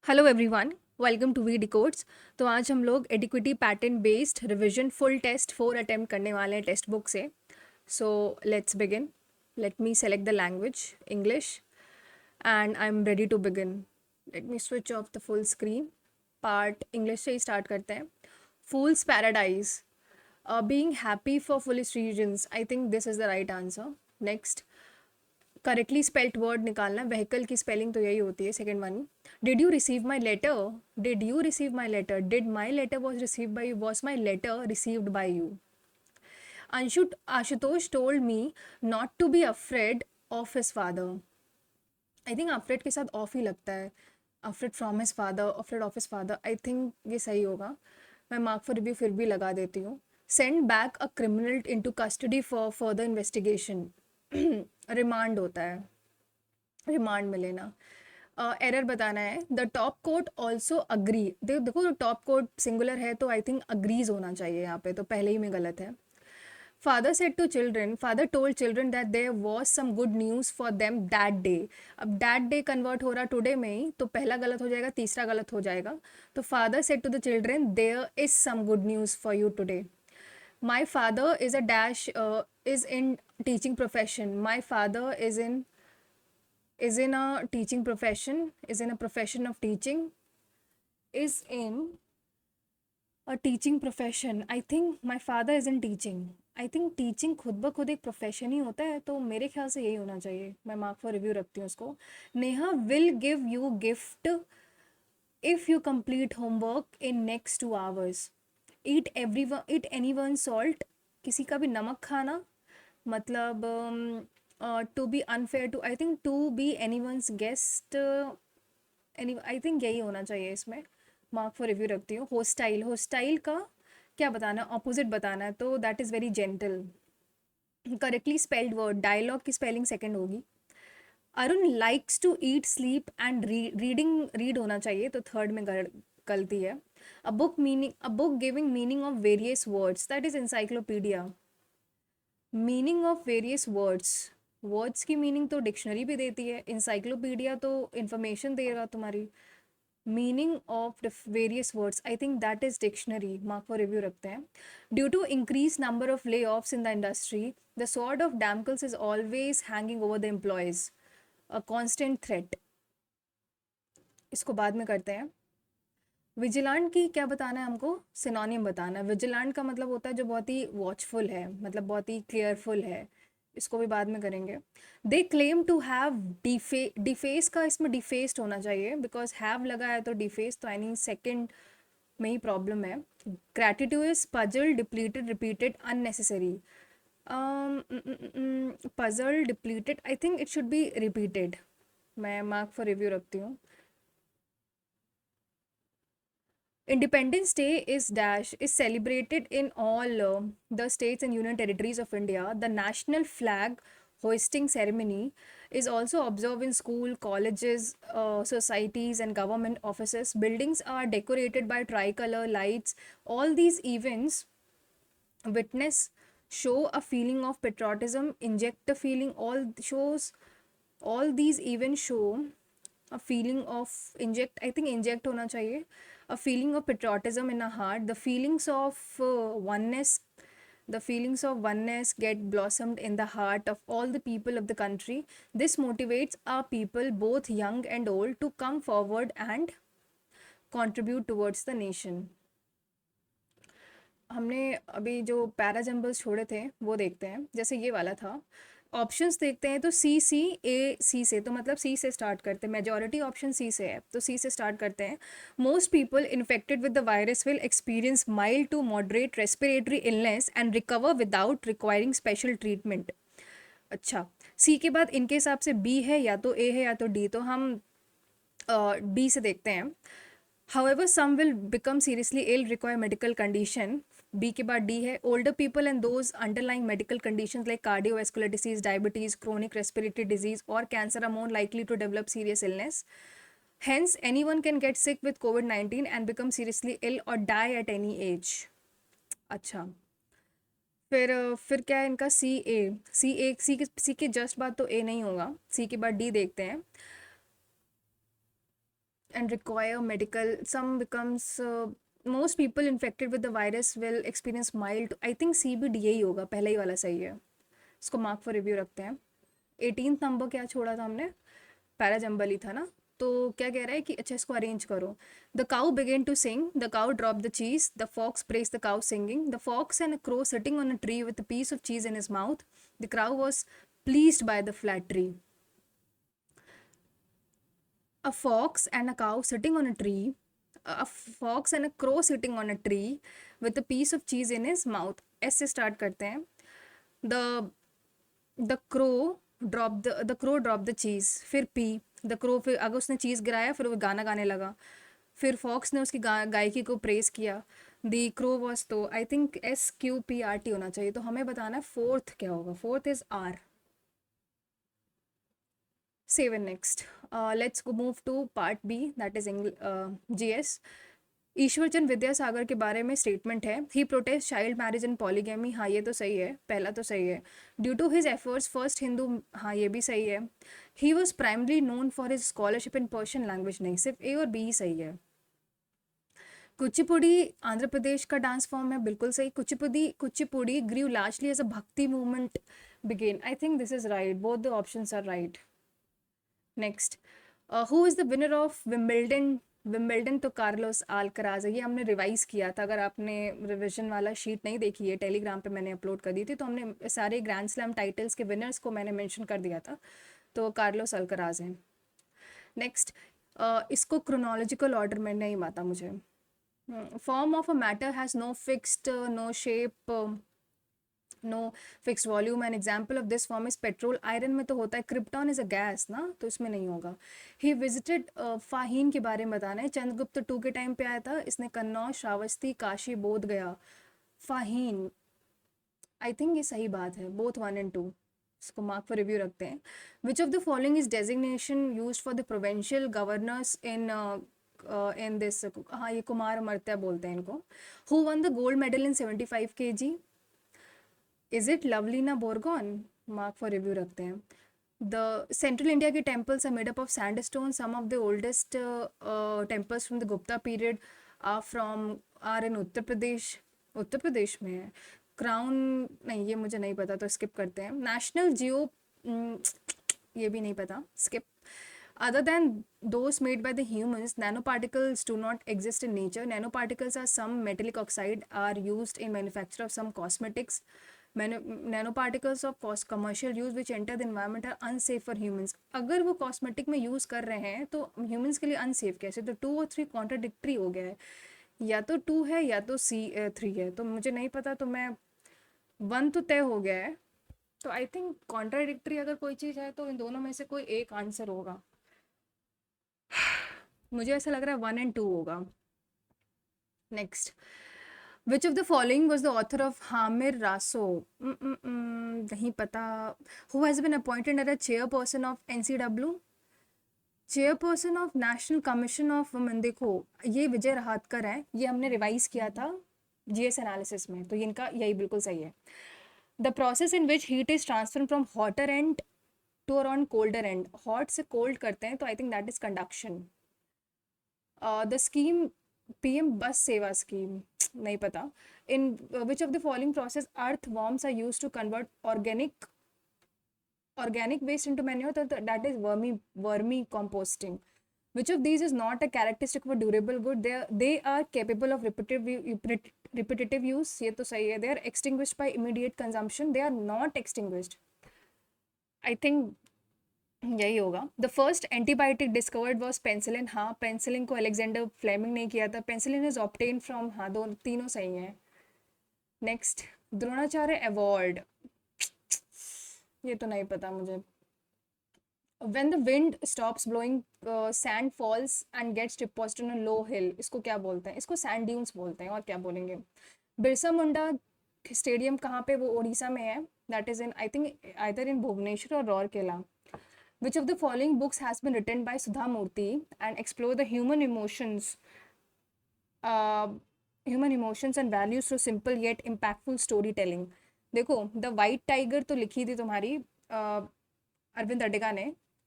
Hello everyone, welcome to we decodes. तो आज हम लोग एडिक्विटी pattern based revision full test 4 attempt करने वाले हैं टेक्स्ट बुक से। So let's begin. Let me select the language English and I am ready to begin. Let me switch off the full screen. Part English से ही start करते हैं। Fool's paradise, being happy for foolish reasons, I think this is the right answer. Next, correctly spelled word निकालना है। Vehicle की spelling तो यही होती है, second one. Did you receive my letter? Did you receive my letter? Did my letter was receive by you? Was my letter received by you? Ashutosh told me not to be afraid of his father. I think afraid के साथ of ही लगता है। Afraid from his father, afraid of his father, I think ये सही होगा। मैं mark for review फिर भी लगा देती हूँ। Send back a criminal into custody for further investigation. Remand होता है, रिमांड में लेना। एरर बताना है। The top court also agree. देखो, टॉप कोर्ट सिंगुलर है तो आई थिंक अग्रीज होना चाहिए यहाँ पे, तो पहले ही में गलत है। Father said to children, father told children that there was some good news for them that day. अब दैट डे कन्वर्ट हो रहा टुडे में ही, तो पहला गलत हो जाएगा, तीसरा गलत हो जाएगा। तो father said to the children there is some good news for you today. My father is a dash is in teaching profession. My father is in a teaching profession, is in a profession of teaching, is in a teaching profession. I think my father is in teaching. I think teaching खुद ब खुद एक profession ही होता है, तो मेरे ख्याल से यही होना चाहिए। मैं मार्क फॉर रिव्यू रखती हूँ उसको। Neha will give you gift if you complete homework in next 2 hours। Eat any one salt, किसी का भी नमक खाना। मतलब to be unfair to, I think to be any one's guest, any, I think यही होना चाहिए इसमें। मार्क फॉर रिव्यू रखती हूँ। होस्टाइल, होस्टाइल का क्या बताना है? ऑपोजिट बताना है, तो that is very gentle. Correctly spelled word, dialogue की स्पेलिंग सेकंड होगी। Arun likes to eat sleep and reading, read होना चाहिए, तो थर्ड में गलती है। A book giving meaning of various words, that is encyclopedia. Meaning of various words, words की meaning तो डिक्शनरी भी देती है, इंसाइक्लोपीडिया तो इंफॉर्मेशन देगा तुम्हारी। Meaning of various words, I think that is dictionary. Mark for review रखते हैं। Due to increase number of layoffs in the industry, the sword of Damocles is always hanging over the employees, a constant threat. इसको बाद में करते हैं। Vigilant की क्या बताना है हमको? सिनोनिम बताना है। विजिलेंट का मतलब होता है जो बहुत ही वॉचफुल है, मतलब बहुत ही केयरफुल है। इसको भी बाद में करेंगे। They claim to have deface का इसमें डिफेस्ड होना चाहिए, बिकॉज हैव लगा है तो डिफेस, तो यानी सेकेंड में ही प्रॉब्लम है। Gratitude is puzzle, depleted, repeated, unnecessary. Puzzle, depleted, I think it should be repeated. मैं मार्क फॉर रिव्यू रखती हूँ। Independence Day is dash is celebrated in all the states and union territories of India. The national flag hoisting ceremony is also observed in school, colleges, societies, and government offices. Buildings are decorated by tricolor lights. All these events witness show a feeling of patriotism, inject the feeling. All these events show a feeling of inject, I think inject होना चाहिए, a feeling of patriotism in a heart. The feelings of oneness get blossomed in the heart of all the people of the country. This motivates our people, both young and old, to come forward and contribute towards the nation. हमने अभी जो parajumbles छोड़े थे वो देखते हैं। जैसे ये वाला था, ऑप्शंस देखते हैं तो सी से, तो मतलब सी से स्टार्ट करते हैं। मेजॉरिटी ऑप्शन सी से है, तो सी से स्टार्ट करते हैं। Most people infected with the virus will experience mild to moderate respiratory illness and recover without requiring special treatment. अच्छा, सी के बाद इनके हिसाब से बी है, या तो ए है या तो डी, तो हम बी से देखते हैं। However, some will become seriously ill, require medical condition. B के बाद D है. Older people and those underlying medical conditions like cardiovascular disease, diabetes, chronic respiratory disease or cancer are more likely to develop serious illness. Hence, anyone can get sick with COVID-19 and become seriously ill or die at any age. अच्छा, फिर क्या है इनका? सी के just बाद तो ए नहीं होगा। सी के बाद डी देखते हैं। and require medical. Some becomes most people infected with the virus will experience mild. I think CBD यही होगा, पहला ही वाला सही है. इसको मार्क फॉर रिव्यू रखते हैं. 18th नंबर क्या छोड़ा था हमने? पैराजम्बल ही था ना. तो क्या कह रहा है कि अच्छा इसको अरेंज करो. The cow began to sing, the cow drop the cheese, the fox press the cow singing, the fox and a crow sitting on a tree with a piece of cheese in his mouth, the crow was pleased by the flattery. A fox and a cow sitting on a tree, a fox and a crow sitting on a tree with a piece of cheese in his mouth. ऐसे start करते हैं. The the crow dropped the cheese. फिर P. The crow फिर अगर उसने चीज़ गिराया फिर वो गाना गाने लगा. फिर फॉक्स ने उसकी गायकी को प्रेस किया. दी क्रो वॉज, तो आई थिंक SQPRT होना चाहिए. तो हमें बताना है फोर्थ क्या होगा. Fourth is R. Save and next. Let's go move to part B, that is GS. Ishwar Chand Vidyasagar के बारे में स्टेटमेंट है. He protest child marriage and polygamy. हाँ ये तो सही है, पहला तो सही है. Due to his efforts first Hindu. हाँ ये भी सही है. He was primary known for his scholarship in Persian language. नहीं, सिर्फ A और B ही सही है. कुचिपुड़ी आंध्र प्रदेश का डांस फॉर्म है, बिल्कुल सही. Kuchipudi grew largely as a bhakti movement began. I think this is right. Both the options are right. Next, who is the winner of Wimbledon तो कार्लोस अल्कराज है. ये हमने रिवाइज किया था. अगर आपने रिविजन वाला शीट नहीं देखी है, टेलीग्राम पे मैंने अपलोड कर दी थी, तो हमने सारे ग्रैंड स्लैम टाइटल्स के विनर्स को मैंने मेंशन कर दिया था. तो कार्लोस अल्कराज हैं. नेक्स्ट, इसको क्रोनोलॉजिकल ऑर्डर में नहीं आता मुझे. Form of a matter has no fixed, no shape, no fix volume. An example of this form is petrol. Iron में तो होता है. क्रिप्टॉन इज अ गैस ना, तो इसमें नहीं होगा. ही विजिटेड, फाहीन के बारे में बताना है. चंद्रगुप्त 2 के टाइम पे आया था. इसने कन्नौज, श्रावस्ती, काशी, बोध गया. फाहीन, आई थिंक ये सही बात है. बोथ 1 and 2. इसको मार्क फॉर रिव्यू रखते हैं. Which of the following is designation use for the provincial governors in this. हाँ ये कुमार अमर्त्य बोलते हैं इनको. Who won the gold medal in 75 kg. Is it Lovlina Borgohain. Mark for review रखते हैं. द सेंट्रल इंडिया के temples are made up of sandstone. Some of the oldest temples from the Gupta period are in Uttar Pradesh. Uttar Pradesh में है. Crown, नहीं ये मुझे नहीं पता, तो स्किप करते हैं. नेशनल जियो, ये भी नहीं पता, skip. Other than those made by the humans, nanoparticles do not exist in nature. Nanoparticles are some metallic oxide are used in manufacture of some cosmetics. Nanoparticles of commercial use which enter the environment are unsafe for humans. अगर वो cosmetic में use कर रहे हैं तो humans के लिए unsafe कैसे? तो 2 और 3 कॉन्ट्राडिक्टरी हो गया है. या तो 2 है या तो 3 है. तो मुझे नहीं पता, तो मैं 1 तो तय हो गया है. तो आई थिंक कॉन्ट्राडिक्टरी अगर कोई चीज़ है तो इन दोनों में से कोई एक आंसर होगा. मुझे ऐसा लग रहा है 1 and 2 होगा. Next, which of the following was the author of Hammir Raso. नहीं पता. Who has been appointed as a chairperson of NCW. Chairperson of national commission of women. देखो ये विजय रहाटकर है. ये हमने रिवाइज किया था GS एनालिसिस में, तो इनका यही बिल्कुल सही है. The process in which heat is transfer from hotter end to around colder end. Hot से कोल्ड करते हैं, तो I think that is conduction. The scheme PM bus Sewa scheme, नहीं पता. In which of the following process earthworms are use to convert organic waste into manure, that is vermi composting. Which of these is not a characteristic of a durable good? They are capable of repetitive use. ये तो सही है. They are extinguished by immediate consumption. They are not extinguished. I think यही होगा. The first antibiotic discovered was penicillin. हाँ penicillin को Alexander Fleming ने किया था. पेंसिलिन इज ऑब्टेन फ्रॉम, हाँ तीनों सही हैं. Next, Dronacharya award. ये तो नहीं पता मुझे. When the wind stops blowing, sand falls and gets deposited on a low hill. इसको क्या बोलते हैं? इसको sand dunes बोलते हैं. और क्या बोलेंगे? बिरसा मुंडा स्टेडियम कहाँ पे? वो उड़ीसा में है. That is in, I think either in Bhubaneswar और Rourkela. Which of the following books has been written by Sudha Murthy and explore the human emotions and values through simple yet impactful storytelling? देखो the white tiger तो लिखी थी तुम्हारी अरविंद अडेगा ने.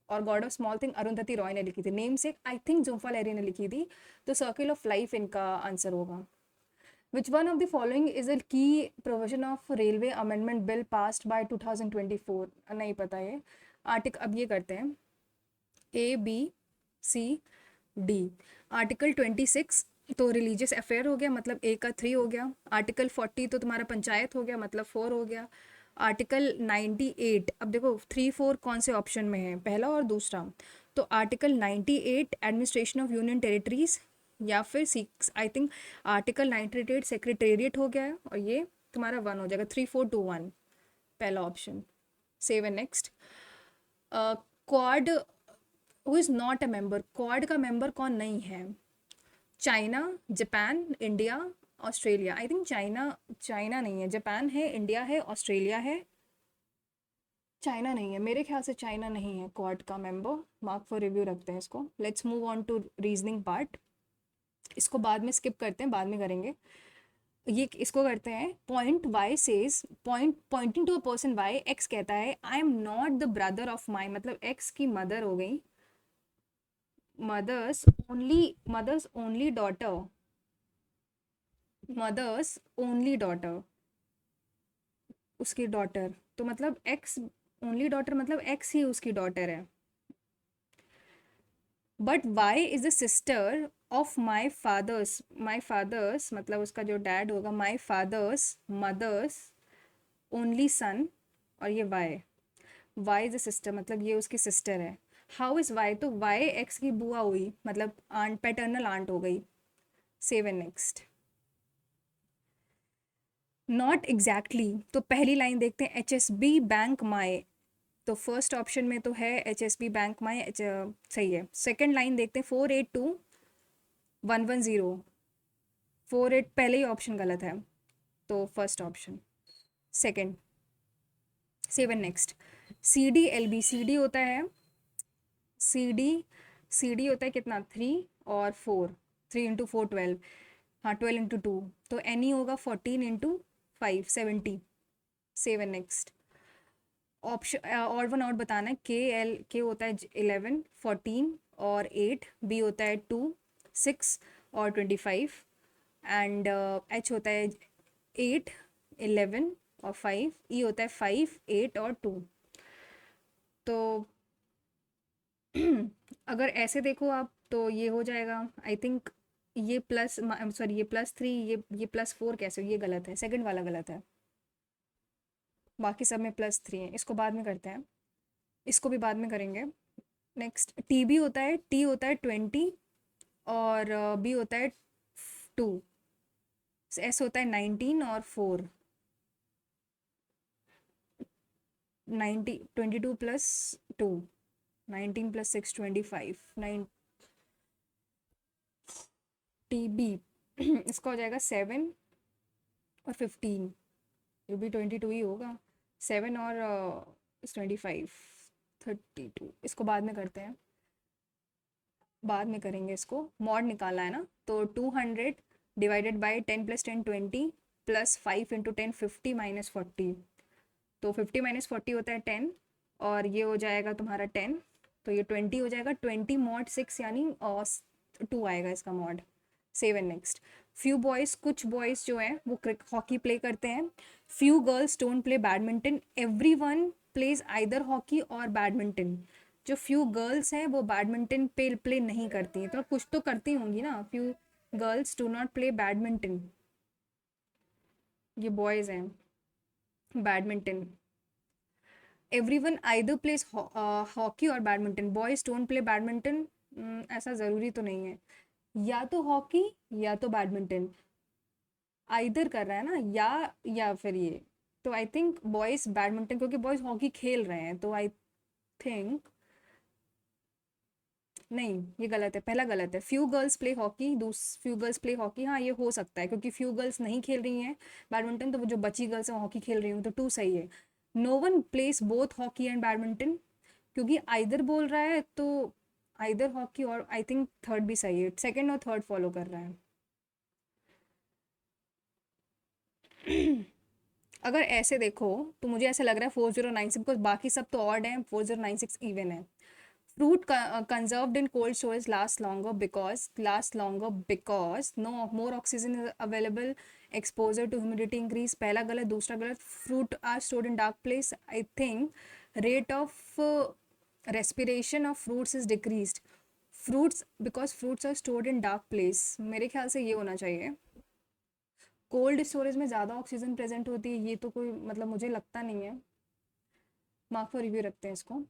और God of small thing Arundhati Roy ने लिखी थी। नेम से आई थिंक जुम्फा लहरी ने लिखी थी। तो सर्किल ऑफ लाइफ इनका आंसर होगा। Which one of the following is a key provision of railway amendment bill passed by 2024? नहीं पता ये आर्टिकल। अब ये करते हैं A B C D. Article 26 तो रिलीजियस अफेयर हो गया, मतलब ए का 3 हो गया। आर्टिकल 40 तो तुम्हारा पंचायत हो गया, मतलब 4 हो गया। आर्टिकल 98, अब देखो 3 4 कौन से ऑप्शन में है, पहला और दूसरा। तो article 98 administration of union territories, या फिर six I think article 98 secretariat हो गया है, और ये तुम्हारा 1 हो जाएगा। 3 4 2 1 पहला option. Save and next. Quad who is not a member, quad का मेंबर कौन नहीं है? China, Japan, India, Australia. I think China, China नहीं है, जापान है, इंडिया है, ऑस्ट्रेलिया है, चाइना नहीं है। मेरे ख्याल से चाइना नहीं है क्वाड का मेंबर। मार्क फॉर रिव्यू रखते हैं इसको। Let's move on to reasoning part. इसको बाद में स्किप करते हैं, बाद में करेंगे। ये इसको करते हैं। Point Y says, pointing to a person Y, X कहता है I am not the brother of my, मतलब एक्स की मदर हो गई, mother's only daughter, mother's only daughter, उसकी डॉटर। तो मतलब एक्स ओनली डॉटर, मतलब एक्स ही उसकी डॉटर है। But Y is the sister of my father's मतलब उसका जो डैड होगा, my father's mother's only son, और ये वाई इज अ सिस्टर, मतलब ये उसकी सिस्टर है। हाउ इज वाई, तो वाई एक्स की बुआ हुई, मतलब आंट, पैटर्नल आंट हो गई। Save and next. Not exactly, तो पहली लाइन देखते हैं, एच एस बी बैंक माई, तो फर्स्ट ऑप्शन में तो है एच एस बी बैंक माई, सही है। सेकेंड लाइन देखते हैं, 482110, 48 पहले ही ऑप्शन गलत है, तो first option second. Seven next. C D L B, C D होता है, सी डी सी डी होता है कितना, 3 और 4, 3 × 4 12, हाँ 12 × 2, तो एन ई होगा 14 × 5 70। Seven next. ऑप्शन और वन आउट बताना है। के होता है 11 14 और 8, बी होता है 2 6 और 25, एंड एच होता है 8 11 और 5, ई होता है 5 8 और 2। तो अगर ऐसे देखो आप तो ये हो जाएगा आई थिंक, ये प्लस, सॉरी ये +3, ये +4 कैसे, ये गलत है, सेकंड वाला गलत है, बाकी सब में +3 है। इसको बाद में करते हैं, इसको भी बाद में करेंगे। नेक्स्ट, टी बी होता है, टी होता है 20 और बी होता है 2, एस होता है 19 और 4, 22 + 2, 19 + 6 25, 9 टी बी इसका हो जाएगा 7 और 15, ये भी 22 ही होगा, 7 और 25 32। इसको बाद में करते हैं, बाद में करेंगे, इसको मॉड निकालना है ना। तो 200 डिवाइडेड बाई 10 + 10 20 + 5 × 10 50 - 40, तो 50 - 40 होता है 10, और ये हो जाएगा तुम्हारा 10, तो ये 20 हो जाएगा। 20 mod 6 यानी 2 आएगा इसका mod. Save and next. Few boys, कुछ बॉयज़ जो हैं वो हॉकी प्ले करते हैं। Few girls don't play badminton, every one plays either hockey और बैडमिंटन। जो फ्यू गर्ल्स हैं वो बैडमिंटन पे प्ले नहीं करती हैं, तो कुछ तो करती होंगी ना। Few girls do not play badminton, ये बॉयज़ हैं, badminton. Every one either plays hockey और badminton, boys don't play badminton, ऐसा ज़रूरी तो नहीं है, या तो हॉकी या तो बैडमिंटन, आइदर कर रहा है ना, या फिर ये। तो आई थिंक बॉयज़ बैडमिंटन, क्योंकि बॉयज़ हॉकी खेल रहे हैं, तो आई थिंक नहीं, ये गलत है, पहला गलत है। Few girls play hockey, few girls play hockey, हाँ ये हो सकता है, क्योंकि फ्यू गर्ल्स नहीं खेल रही हैं बैडमिंटन, तो वो जो बची गर्ल्स हैं हॉकी खेल रही हूँ, तो 2 सही है। No one plays both hockey and badminton, क्योंकि आइदर बोल रहा है, तो आइदर हॉकी, और आई थिंक थर्ड भी सही है, सेकंड और थर्ड फॉलो कर रहा है। अगर ऐसे देखो तो मुझे ऐसा लग रहा है 4096, बिकॉज बाकी सब तो ऑड हैं, 4096 इवन है। Fruit conserved in cold storage lasts longer because no more oxygen is available, exposure to humidity increase. पहला गलत, दूसरा गलत. Fruit are stored in dark place. I think rate of respiration of fruits is decreased. Because fruits are stored in dark place. मेरे ख्याल से ये होना चाहिए. कोल्ड स्टोरेज में ज़्यादा ऑक्सीजन प्रेजेंट होती है, ये तो कोई मतलब मुझे लगता नहीं है. मार्क फॉर रिव्यू रखते हैं इसको.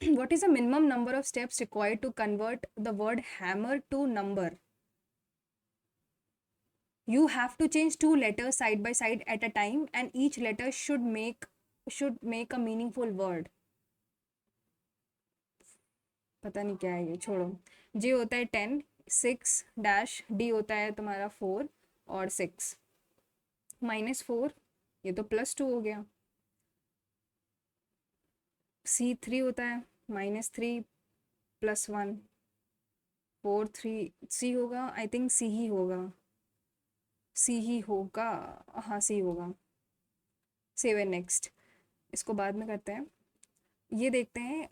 What is the minimum number of steps required to convert the word hammer to number? You have to change two letters side by side at a time, and each letter should make a meaningful word. पता नहीं क्या है ये, छोड़ो. J होता है 10, 6 dash, D होता है तुम्हारा 4 और 6 -4, ये तो +2 हो गया. C 3 होता है -3 +1 4 3. C होगा, आई थिंक C ही होगा. सी ही होगा. हाँ सी होगा. Save and next. इसको बाद में करते हैं. ये देखते हैं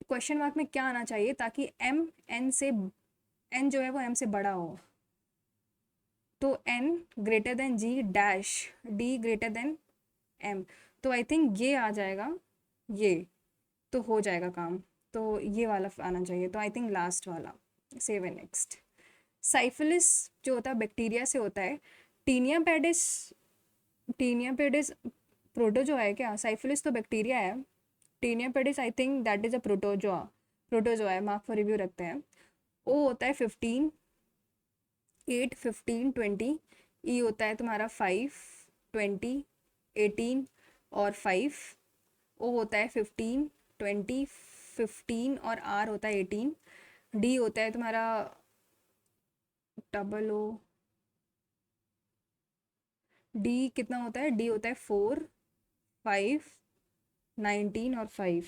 क्वेश्चन मार्क में क्या आना चाहिए ताकि एन जो है वो एम से बड़ा हो. तो N greater than G dash D greater than M. तो आई थिंक ये आ जाएगा, ये तो हो जाएगा काम. तो ये वाला आना चाहिए. तो आई थिंक लास्ट वाला. Save and next. साइफिलिस जो होता है बैक्टीरिया से होता है. टीनिया पेडिस प्रोटोजोआ है क्या? साइफिलिस तो बैक्टीरिया है. Tinea pedis I think that is a protozoa है. मार्क फॉर रिव्यू रखते हैं. ओ होता है 15, 8, 15, 20. ई होता है तुम्हारा 5, 20, 18 और 5. ओ होता है 15, 20, 15 और आर होता है 18. डी होता है तुम्हारा डबल ओ. डी कितना होता है? डी होता है 4, 5, 19 और 5.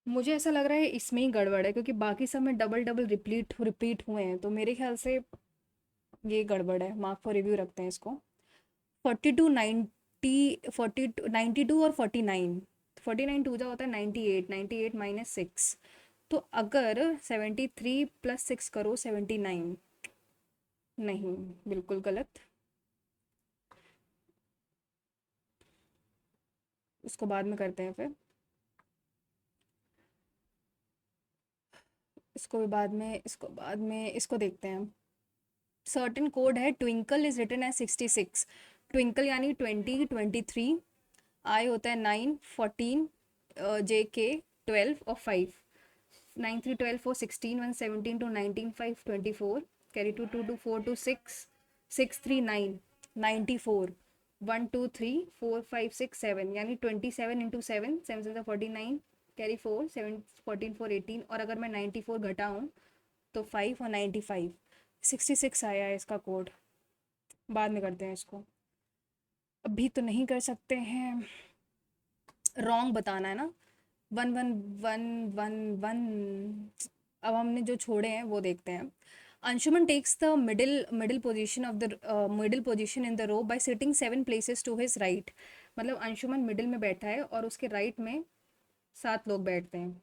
मुझे ऐसा लग रहा है इसमें ही गड़बड़ है क्योंकि बाकी सब में डबल डबल रिपीट हुए हैं. तो मेरे ख्याल से ये गड़बड़ है. मार्क फॉर रिव्यू रखते हैं इसको. 42, 90, 42, 92 और 49. 49 टू जा होता है 98. 98 -6. तो अगर 73 + 6 करो 79. नहीं, बिल्कुल गलत. उसको बाद में करते हैं फिर. इसको देखते हैं. सर्टेन कोड है. Twinkle is written as 66. Twinkle यानी 20, 23. आई होता है 9, 14. जे के 12 और 5. 9 3 12 4 16 1 17 2 19 5 24. कैरी 2 2 2 4 2 6 6 3 9 94. 1 2 3 4 5 6 7 यानी 27 इंटू 7 7 49. कैरी 4 7 14 4 18. और अगर मैं 94 घटाऊँ तो 5 और 95 66 आया है इसका कोड. बाद में करते हैं इसको. अभी तो नहीं कर सकते हैं. रॉन्ग बताना है ना. 1 1 1 1 1. अब हमने जो छोड़े हैं वो देखते हैं. Anshuman takes the middle position in the row by sitting 7 places to his right. मतलब अंशुमन मिडिल में बैठा है और उसके राइट में 7 लोग बैठते हैं.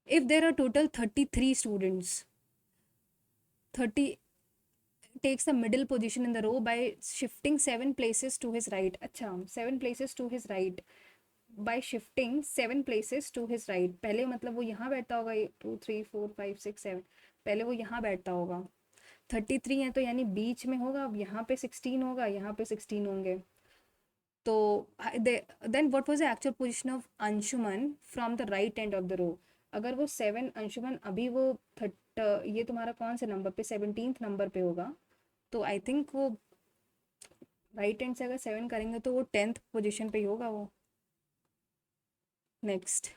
If there are total 33 students, 30 takes the middle position in the row by shifting 7 places to his right. अच्छा, 7 places to his right by shifting 7 places to his right. पहले मतलब वो यहाँ बैठता होगा. 2 3 4 5 6 7. पहले वो यहाँ बैठता होगा. 33 है तो यानी बीच में होगा. अब यहाँ पे 16 होगा, यहाँ पे 16 होंगे. तो then what was the actual position of Anshuman from the right end of the row. अगर वो 7 अंशुमन अभी वो ये तुम्हारा कौन से नंबर पे 17th नंबर पे होगा. तो आई थिंक वो राइट हैंड से अगर 7 करेंगे तो वो 10th पोजीशन पे ही होगा वो. Next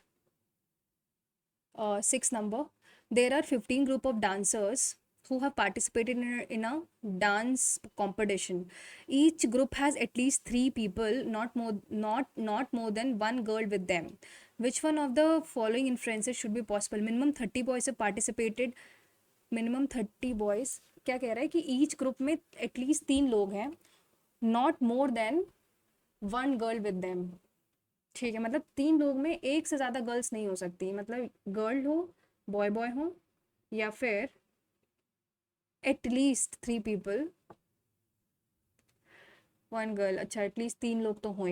6 number. There are 15 group of dancers who have participated in a dance competition. Each group has at least 3 people, not more than one girl with them. Which one of the following influences should be possible? Minimum 30 boys have participated. Minimum 30 boys क्या कह रहा है कि each group में at least 3 लोग हैं, not more than 1 girl with them. ठीक है, मतलब 3 लोग में एक से ज़्यादा गर्ल्स नहीं हो सकती, मतलब गर्ल हो, बॉय बॉय हो, या फिर एटलीस्ट 3 पीपल, 1 गर्ल. अच्छा, एटलीस्ट 3 लोग तो हों.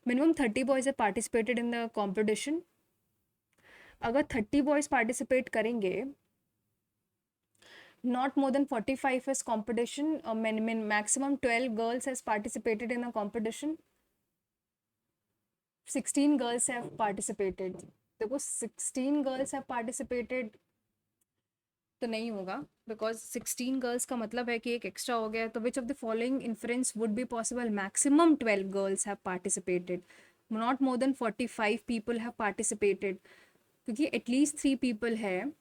Minimum 30 boys have participated in the competition. अगर 30 बॉयज पार्टिसिपेट करेंगे, not more than 45 is competition, maximum 12 girls has participated in a competition, 16 girls have participated. देखो 16 girls have participated तो नहीं होगा, बिकॉज 16 गर्ल्स का मतलब है कि एक एक्स्ट्रा हो गया. तो विच of the following inference would be possible? Maximum 12 girls have participated, not more than 45 people have participated, क्योंकि एटलीस्ट 3 पीपल है.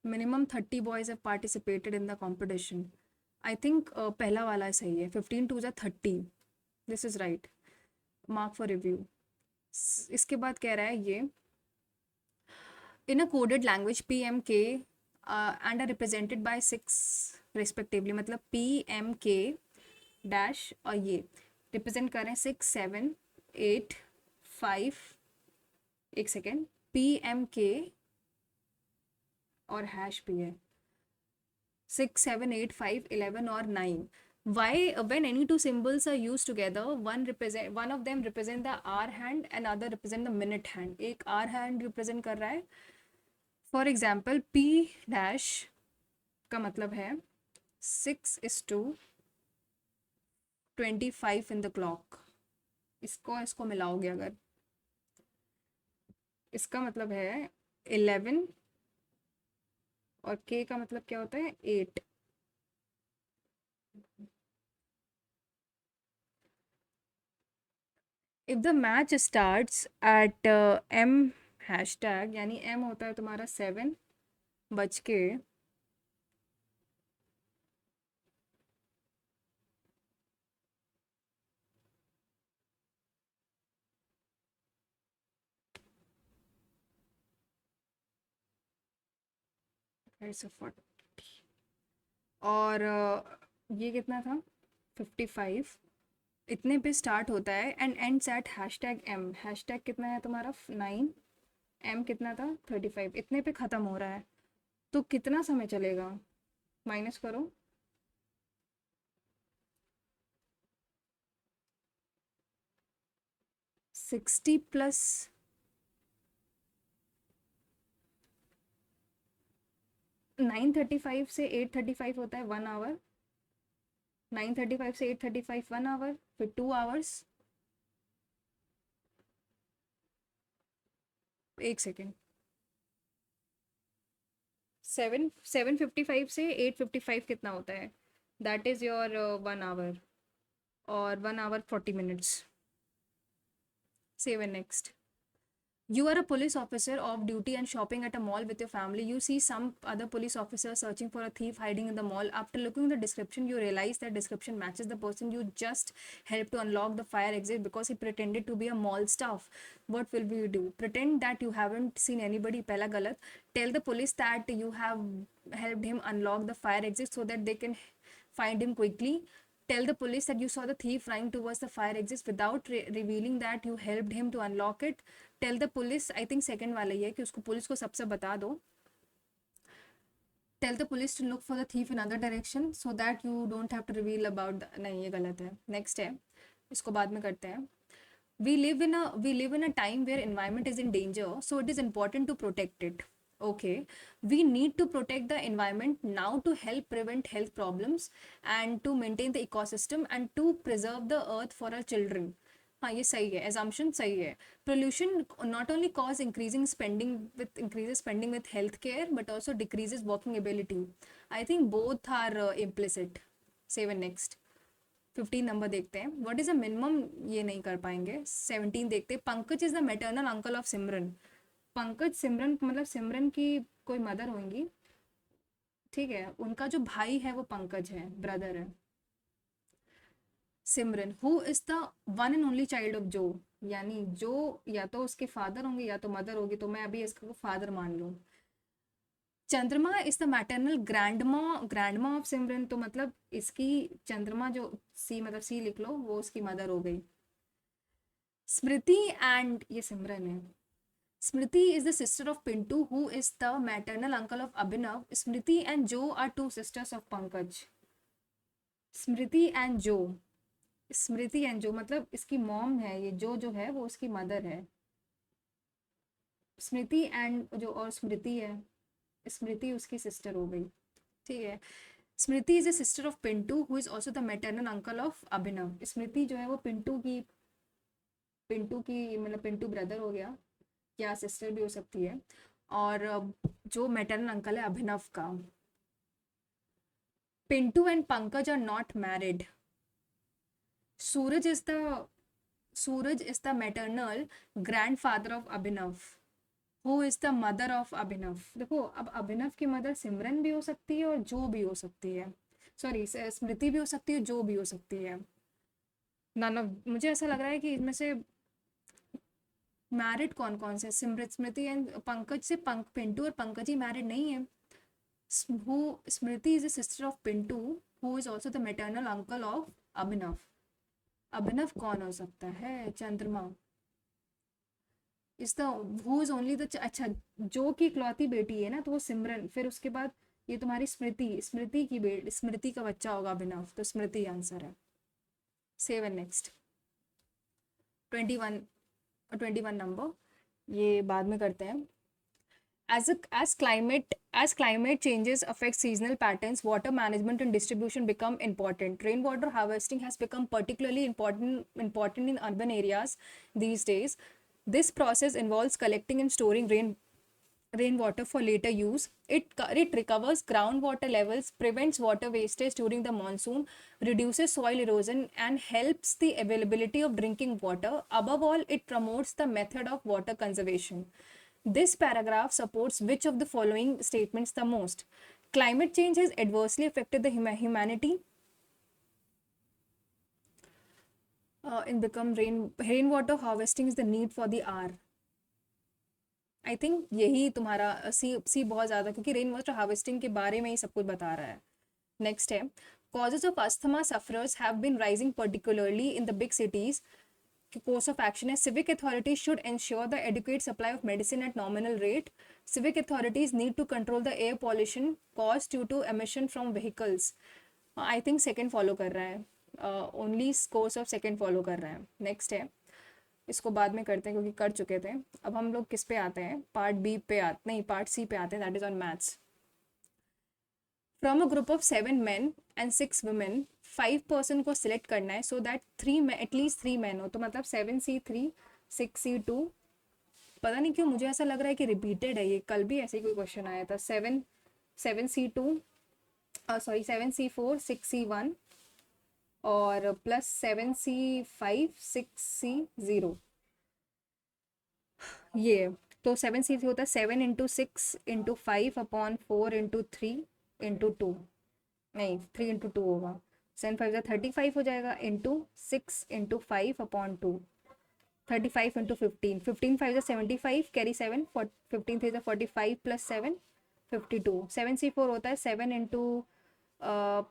Minimum 30 boys have participated in the competition. I think पहला वाला सही है. 15 2 जा 30. This is right. Mark for review. इसके बाद कह रहा है ये in a coded language PMK and are represented by 6 respectively. मतलब PMK डैश और ये रिप्रेजेंट कर रहे हैं 6 7 8 5. एक सेकेंड, PMK और हैश भी है 6 7 8 5 11 और 9. Why when any two symbols are used together, one of them represent the hour hand and other represent the minute hand. एक hour hand represent कर रहा है. फॉर एग्जाम्पल P डैश का मतलब है 6:25 इन द क्लॉक. इसको मिलाओगे अगर, इसका मतलब है 11 और K का मतलब क्या होता है 8. If the match starts at M hashtag, यानी M होता है तुम्हारा 7 बज के और ये कितना था 55, इतने पे स्टार्ट होता है and ends at hashtag M. Hashtag कितना है तुम्हारा 9, M कितना था 35, इतने पे ख़त्म हो रहा है. तो कितना समय चलेगा? माइनस करो. 60 प्लस 9:35 से 8:35 होता है 1 आवर. 9:35 से 8:35 1 आवर, फिर 2 आवर्स. एक सेकेंड, 7:55 से 8:55 कितना होता है? दैट इज़ योर 1 आवर और 1 hour 40 minutes. Seven next. You are a police officer off duty and shopping at a mall with your family. You see some other police officer searching for a thief hiding in the mall. After looking at the description, you realize that description matches the person you just helped to unlock the fire exit because he pretended to be a mall staff. What will you do? Pretend that you haven't seen anybody. Pehla galat. Tell the police that you have helped him unlock the fire exit so that they can find him quickly. Tell the police that you saw the thief running towards the fire exit without revealing that you helped him to unlock it. Tell the police, I think second वाला ही है कि उसको police को सबसे बता दो. Tell the police to look for the thief in other direction so that you don't have to reveal about. नहीं, ये गलत है. नेक्स्ट है, इसको बाद में करते हैं. we live in a time where environment is in danger, so it is important to protect it. Okay, we need to protect the environment now to help prevent health problems and to maintain the ecosystem and to preserve the earth for our children. हाँ, ये सही है, assumption सही है. Pollution not only cause increases spending with healthcare but also decreases working ability. I think both are implicit. 7 next. 15 number देखते हैं. What is a minimum, ये नहीं कर पाएंगे. 17 देखते हैं. Pankaj is the maternal uncle of Simran. Pankaj Simran मतलब सिमरन की कोई मदर होंगी, ठीक है. उनका जो भाई है वो पंकज है, ब्रदर है. Simran, who is the one and only child of जो, यानी जो या तो उसके फादर होंगे या तो मदर होगी, तो मैं अभी इसको फादर मान लूँ। Chandrama is the maternal grandma, grandma of Simran, तो मतलब इसकी चंद्रमा जो सी मतलब सी लिख लो, वो उसकी मदर हो गई। स्मृति एंड ये सिमरन है। स्मृति is the sister of Pintu, who is the maternal uncle of Abhinav. Smriti and Jo are two sisters of Pankaj. Smriti and जो, स्मृति एंड जो मतलब इसकी मॉम है, ये जो है वो उसकी मदर है। स्मृति एंड जो और स्मृति है, स्मृति उसकी सिस्टर हो गई। ठीक है। Smriti is a sister of Pintu who is also the maternal uncle of Abhinav. Smriti जो है वो पिंटू की मतलब पिंटू ब्रदर हो गया, या सिस्टर भी हो सकती है। और जो मैटरनल अंकल है अभिनव का। Pintu and Pankaj are not married. Suraj is the Suraj is the maternal grandfather of Abhinav, who is the mother of Abhinav. देखो अब अभिनव की मदर सिमरन भी हो सकती है और जो भी हो सकती है, सॉरी स्मृति भी हो सकती है, जो भी हो सकती है। ना मुझे ऐसा लग रहा है कि इनमें से मैरिड कौन कौन से, सिमृत स्मृति एंड पंकज से पिंटू और पंकज ही मैरिड नहीं है। who Smriti is a sister of Pintu, who is also the maternal uncle of Abhinav. अभिनव कौन हो सकता है? चंद्रमा is the who is only the, अच्छा जो की इकलौती बेटी है ना, तो वो सिमरन, फिर उसके बाद ये तुम्हारी स्मृति, स्मृति की बेटी, स्मृति का बच्चा होगा अभिनव, तो स्मृति आंसर है। सेवन नेक्स्ट 21, 21 नंबर, ये बाद में करते हैं। As climate changes affect seasonal patterns, water management and distribution become important. Rainwater harvesting has become particularly important in urban areas these days. This process involves collecting and storing rainwater for later use. It recovers groundwater levels, prevents water wastage during the monsoon, reduces soil erosion, and helps the availability of drinking water. Above all, it promotes the method of water conservation. This paragraph supports which of the following statements the most? Climate change has adversely affected the humanity. In become rainwater harvesting is the need for the hour. I think यही तुम्हारा सी बहुत ज़्यादा, क्योंकि rain water harvesting के बारे में ही सब कुछ बता रहा है। नेक्स्ट है, causes of asthma sufferers have been rising particularly in the big cities. Course of action is civic authorities should ensure the adequate supply of medicine at nominal rate. Civic authorities need to control the air pollution caused due to emission from vehicles. I think second follow कर रहा है, only course of second follow कर रहा है। Next है, इसको बाद में करते हैं क्योंकि कर चुके थे। अब हम लोग किस पे आते हैं, पार्ट बी पे आते, नहीं पार्ट सी पे आते हैं, that is on maths. From a group of 7 men and 6 women, 5 person को सिलेक्ट करना है सो दैट एटलीस्ट 3 men हो, तो मतलब 7C3 6C2। पता नहीं क्यों मुझे ऐसा लग रहा है कि रिपीटेड है ये, कल भी ऐसे ही कोई क्वेश्चन आया था। 7C2 सॉरी 7C4 6C1 और प्लस 7C5 6C0, ये तो 7C होता है 7 × 6 × 5/4 × 3 × 2, नहीं 3 × 2 होगा, 7×5 = 35 हो जाएगा, इंटू 6 × 5/2, 35 × 15, 15×5 = 75, कैरी 7, 15×3 = 45 + 7 52। 7C4 होता है 7 ×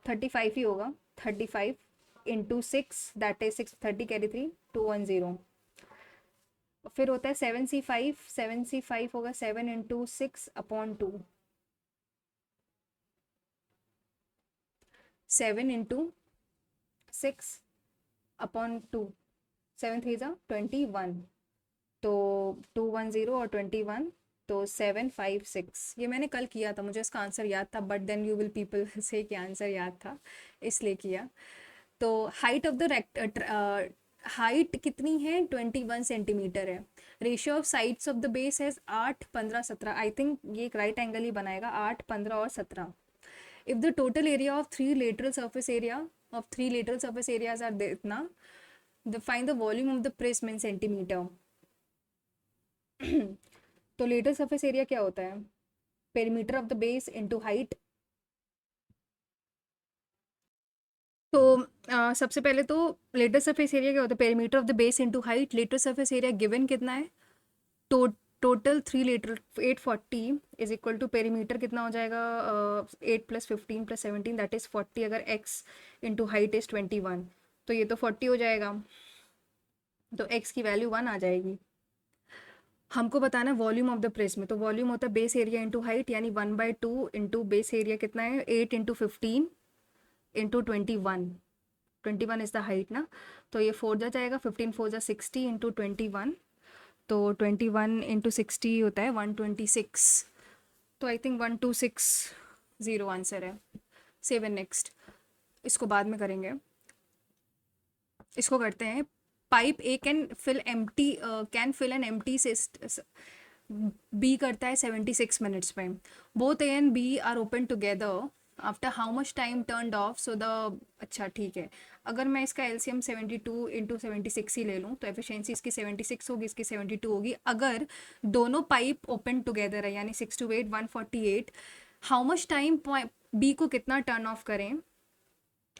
35 ही होगा, 35 × 6 दैट इज 6, 30 कैरी 3 210। फिर होता है 7C5 होगा 7 × 6/2, 7 × 6/2, 7×3 = 21, तो 210 और 21, तो 756। ये मैंने कल किया था, मुझे इसका आंसर याद था, but then you will people से कि आंसर याद था इसलिए किया। तो हाइट ऑफ द हाइट कितनी है, 21 सेंटीमीटर है। Ratio of sides of the base है 8 15 17, आई थिंक ये एक राइट एंगल ही बनाएगा, 8 15 और 17। If the total area of 3 lateral surface areas are इतना, find the volume of the prism in centimeter। तो लेटरल सरफेस एरिया क्या होता है, perimeter of the base into height तो सबसे पहले तो लेटेस्ट सरफेस एरिया क्या होता है, perimeter of the base into height. Latest surface area given कितना है, तो total 3 litre 840 is equal to perimeter कितना हो जाएगा, 8 + 15 + 17 दैट इज 40। अगर एक्स इंटू हाइट इज 21 तो ये तो 40 हो जाएगा, तो एक्स की वैल्यू 1 आ जाएगी। हमको बताना है वॉल्यूम ऑफ द प्रिज्म, तो वॉल्यूम होता है बेस एरिया इंटू हाइट, यानी 1/2 इंटू बेस एरिया कितना है, 8 × 15 × 21। 21 इज द हाइट ना, तो ये 4 जा जाएगा, 15 4 जा 60 इंटू 21, तो 21 × 60 होता है 126। तो आई थिंक 1260 आंसर है। सेवन नेक्स्ट, इसको बाद में करेंगे, इसको करते हैं। Pipe A can fill an empty B करता है 76 मिनट्स में। Both A and B are open together after how much time turned off so the. अच्छा ठीक है, अगर मैं इसका एलसीएम 72 × 76 ही ले लूँ तो एफिशिएंसी इसकी 76 होगी, इसकी 72 होगी। अगर दोनों पाइप ओपन टुगेदर है यानी 6 to 8 148, how much time B को कितना टर्न ऑफ करें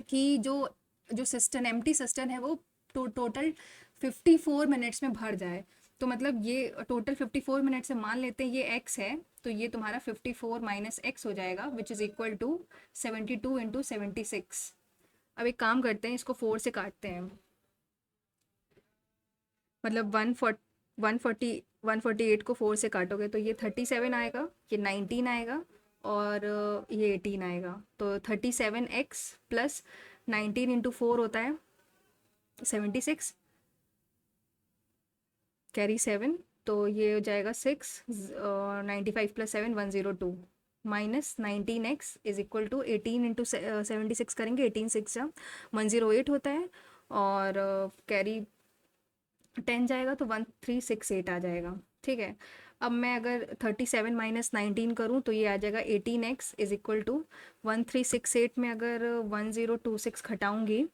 कि जो जो सिस्टम एम्प्टी सिस्टम है वो टोटल 54 मिनट्स में भर जाए। तो मतलब ये टोटल 54 मिनट से मान लेते हैं ये एक्स है, तो ये तुम्हारा 54 माइनस एक्स हो जाएगा विच इज़ इक्वल टू 72 × 76। अब एक काम करते हैं, इसको 4 से काटते हैं, मतलब 148 को 4 से काटोगे तो ये 37 आएगा, ये 19 आएगा, और ये 18 आएगा। तो 37x प्लस 19 × 4 होता है 76, कैरी 7, तो ये हो जाएगा 6, 95 + 7 102, minus 19x is equal to 18 × 76 करेंगे, 18 6 जा 108 होता है, और कैरी 10 जाएगा तो 1368 आ जाएगा। ठीक है, अब मैं अगर 37 माइनस 19 करूँ तो ये आ जाएगा 18x इज इक्वल टू 1368 में अगर 1026 घटाऊंगी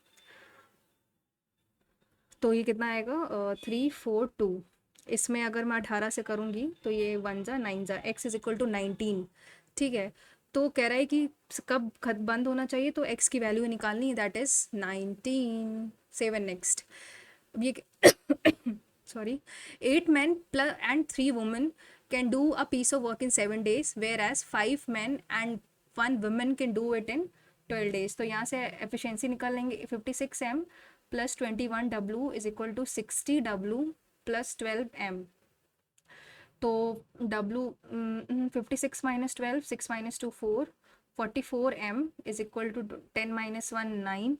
तो ये कितना आएगा, 342। इसमें अगर मैं 18 से करूँगी तो ये 1 जा 9 जा, x इज इक्वल टू 19। ठीक है, तो कह रहा है कि कब खत बंद होना चाहिए, तो x की वैल्यू निकालनी है, दैट इज 19। सेवन नेक्स्ट, अब ये sorry, 8 men plus and 3 women can do a piece of work in 7 days, whereas 5 men and 1 woman can do it in 12 days। तो यहाँ से एफिशिएंसी निकाल लेंगे, 56m plus 21w is equal to 60w plus 12m। तो w 56 minus 12, 6 minus 2 4, 44m is equal to 10 minus 1 9,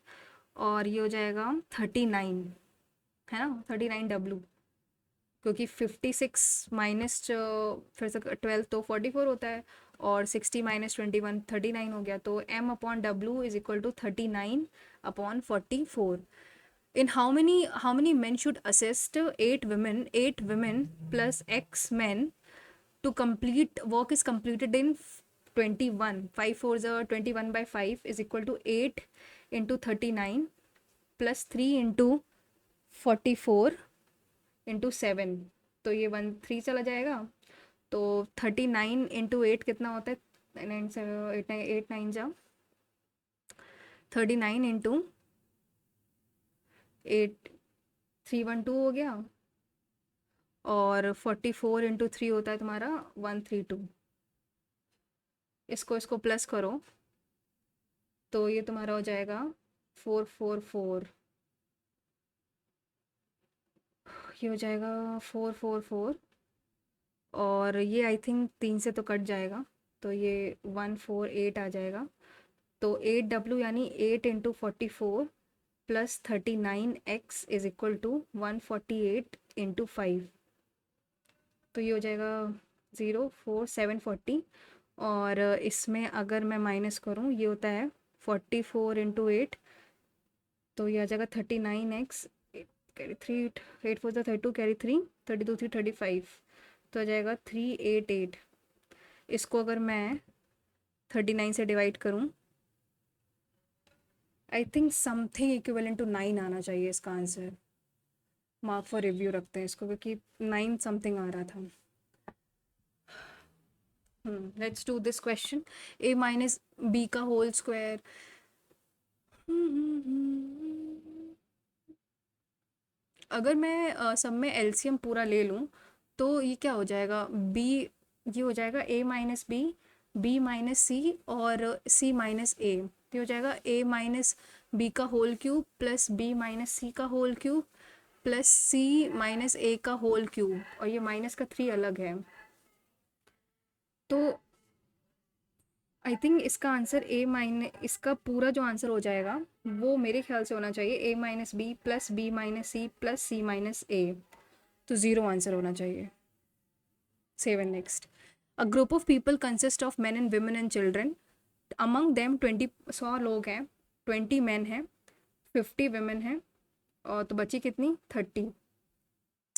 और ये हो जाएगा 39, है ना, 39w, क्योंकि 56 माइनस फिर से 12 तो 44 होता है, और 60 माइनस 21 39 हो गया, तो m/w is equal to 39/44। In how many men should assist 8 women plus x men to complete work is completed in 21, 5 4s are 21/5 is equal to 8 into 39 plus 3 into 44 into 7, तो ये 13 चला जाएगा, तो 39 into 8 कितना होता है, 9 7 8 9 जा 39 into 8 312 हो गया, और 44 इंटू 3 होता है तुम्हारा 132। इसको इसको प्लस करो तो ये तुम्हारा हो जाएगा 444, ये हो जाएगा 444, और ये आई थिंक 3 से तो कट जाएगा, तो ये 148 आ जाएगा। तो 8w यानी 8 into 44 plus 39x is equal to 148 into 5, तो ये हो जाएगा 04740, और इसमें अगर मैं माइनस करूँ ये होता है 44 इंटू 8, तो ये आ जाएगा 39x, कैरी 3 8 4 32, कैरी 3 32 3 35, तो आ जाएगा 388। इसको अगर मैं 39 से डिवाइड करूँ, I think something equivalent to 9 आना चाहिए इसका आंसर। मार्क फॉर रिव्यू रखते हैं इसको, क्योंकि 9 समथिंग आ रहा था। Let's do this question, a minus B का होल स्क्वायर अगर मैं सब में एलसीएम पूरा ले लूँ तो ये क्या हो जाएगा, बी, ये हो जाएगा A minus B, B minus C और सी माइनस ए। ये हो जाएगा ए माइनस बी का whole cube plus B minus C का whole cube plus C minus A का होल क्यूब, और ये माइनस का 3 अलग है। तो आई थिंक इसका आंसर ए माइनस, इसका पूरा जो आंसर हो जाएगा वो मेरे ख्याल से होना चाहिए A minus B plus B minus C plus C minus A. तो 0 आंसर होना चाहिए। 7 next. A group of people consist of men and women and children. Among them 20, 100 लोग हैं, 20 मैन हैं, 50 women हैं, और तो बची कितनी, 30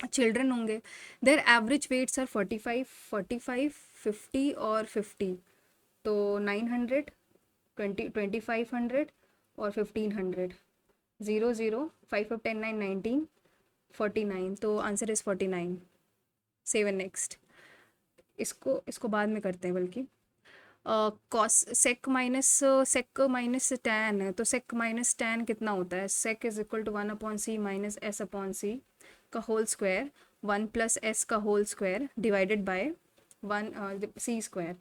चिल्ड्रन होंगे। देयर एवरेज वेट्स आर 45, 45, 50 और 50। तो 900, 2500 और 1500। 0 0 5 5 10 9 19 49। तो आंसर इज 49। 7 नेक्स्ट। इसको इसको बाद में करते हैं बल्कि। कॉस सेक माइनस टैन है, तो सेक माइनस टैन कितना होता है, sec is equal to 1/c minus S upon C का होल स्क्वायर, 1 प्लस एस का whole square divided by 1 C square.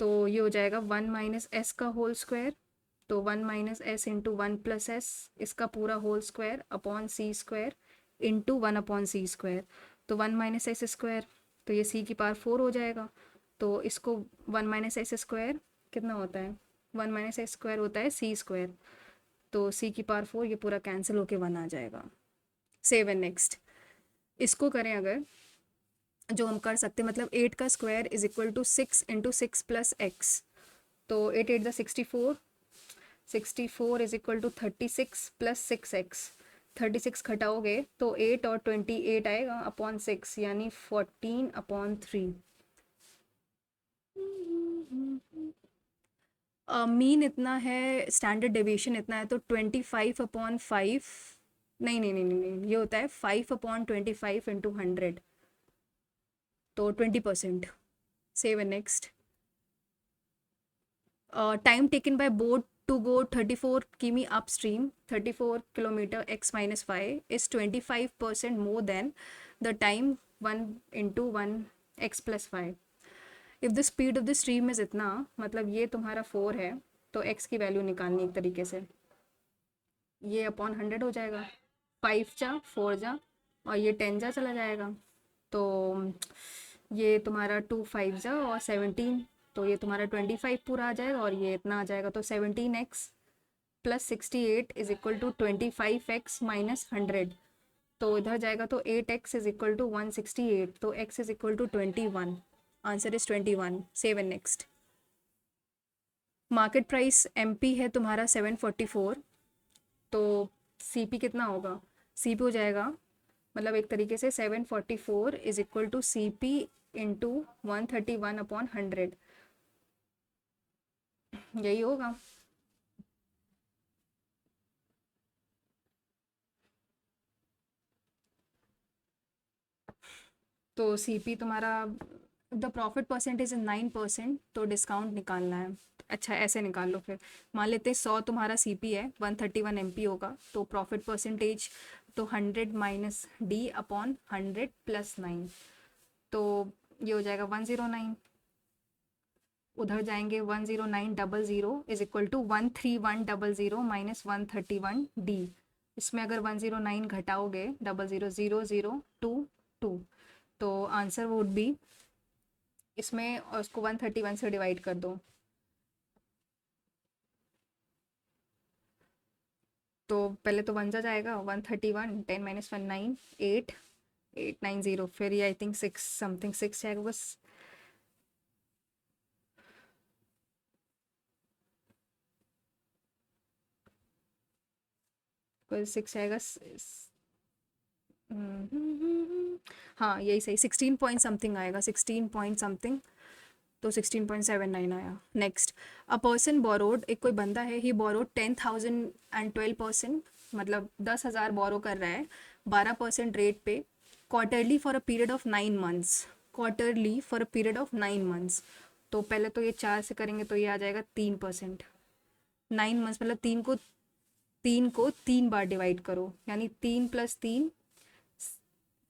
तो ये हो जाएगा 1 माइनस एस का होल स्क्वायर, तो 1 minus S into 1 plus S इसका पूरा whole square upon C square into 1 upon C square. तो 1 माइनस एस स्क्वायर, तो ये सी की पावर 4 हो जाएगा। तो इसको 1 माइनस एस स्क्वायर कितना होता है, 1 माइनस एस स्क्वायर होता है सी स्क्वायर, तो सी की पावर 4, ये पूरा कैंसिल होके 1 आ जाएगा। 7 नेक्स्ट। इसको करें अगर, जो हम कर सकते हैं, मतलब 8 का square is equal to 6 into 6 plus x. तो 8 8 the 64, 64 is equal to 36 plus 6x। 36 घटाओगे तो 8 और 28 आएगा अपॉन 6, यानी 14/3। मीन इतना है, स्टैंडर्ड डेविएशन इतना है, तो 25/5। नहीं नहीं नहीं नहीं नहीं, ये होता है 5/25 इंटू 100, तो 20%। 7 next. Time taken by boat to go 34 किमी upstream, 34 kilometre x minus y is 25% more than the time 1 into 1 x plus y. If the speed of the stream is इतना, मतलब ये तुम्हारा 4 है, तो x की वैल्यू निकालनी एक तरीके से, ये अपॉन 100 हो जाएगा। 5 जा 4 जा और ये 10 जा चला जाएगा, तो ये तुम्हारा 2 5 जा और 17, तो ये तुम्हारा 25 पूरा आ जाएगा, और ये इतना आ जाएगा। तो 17x plus 68 is equal to 25x minus 100। तो इधर जाएगा तो 8x इज इक्वल टू 168, तो x is equal to 21। Answer is 21। 7 next. Market price MP है तुम्हारा 744, तो CP कितना होगा, CP हो जाएगा, मतलब एक तरीके से 744 is equal to CP into 131/100, यही होगा। तो CP तुम्हारा, द प्रॉफिट परसेंटेज इज 9%, तो डिस्काउंट निकालना है। अच्छा ऐसे निकाल लो फिर। मान लेते हैं 100 तुम्हारा CP है, 131 MP होगा, तो प्रॉफिट परसेंटेज तो 100 माइनस D/100 प्लस 9, तो ये हो जाएगा 109। उधर जाएंगे 10900 is equal to 13100 minus 131D। इसमें अगर 109 घटाओगे, 000022, तो आंसर वुड बी, इसमें और उसको 131 से डिवाइड कर दो, तो पहले तो 1 जा जाएगा, 131 10 माइनस 1 9 8 890, फिर ये आई थिंक 6 समथिंग 6 जाएगा बस। कोई 6 आएगा, हाँ यही सही, 16 पॉइंट समथिंग आएगा, 16 पॉइंट समथिंग, तो 16.79 आया। नेक्स्ट। अ पर्सन बोरोड, एक कोई बंदा है, ही बोरोड 10,000 एंड 12%, मतलब 10,000 बोरो कर रहा है 12% रेट पे, quarterly for a period of 9 months, quarterly for a period of 9 months. तो पहले तो ये 4 से करेंगे तो ये आ जाएगा 3%, 9 मंथ्स मतलब 3 को 3 बार डिवाइड करो, यानी 3 + 3,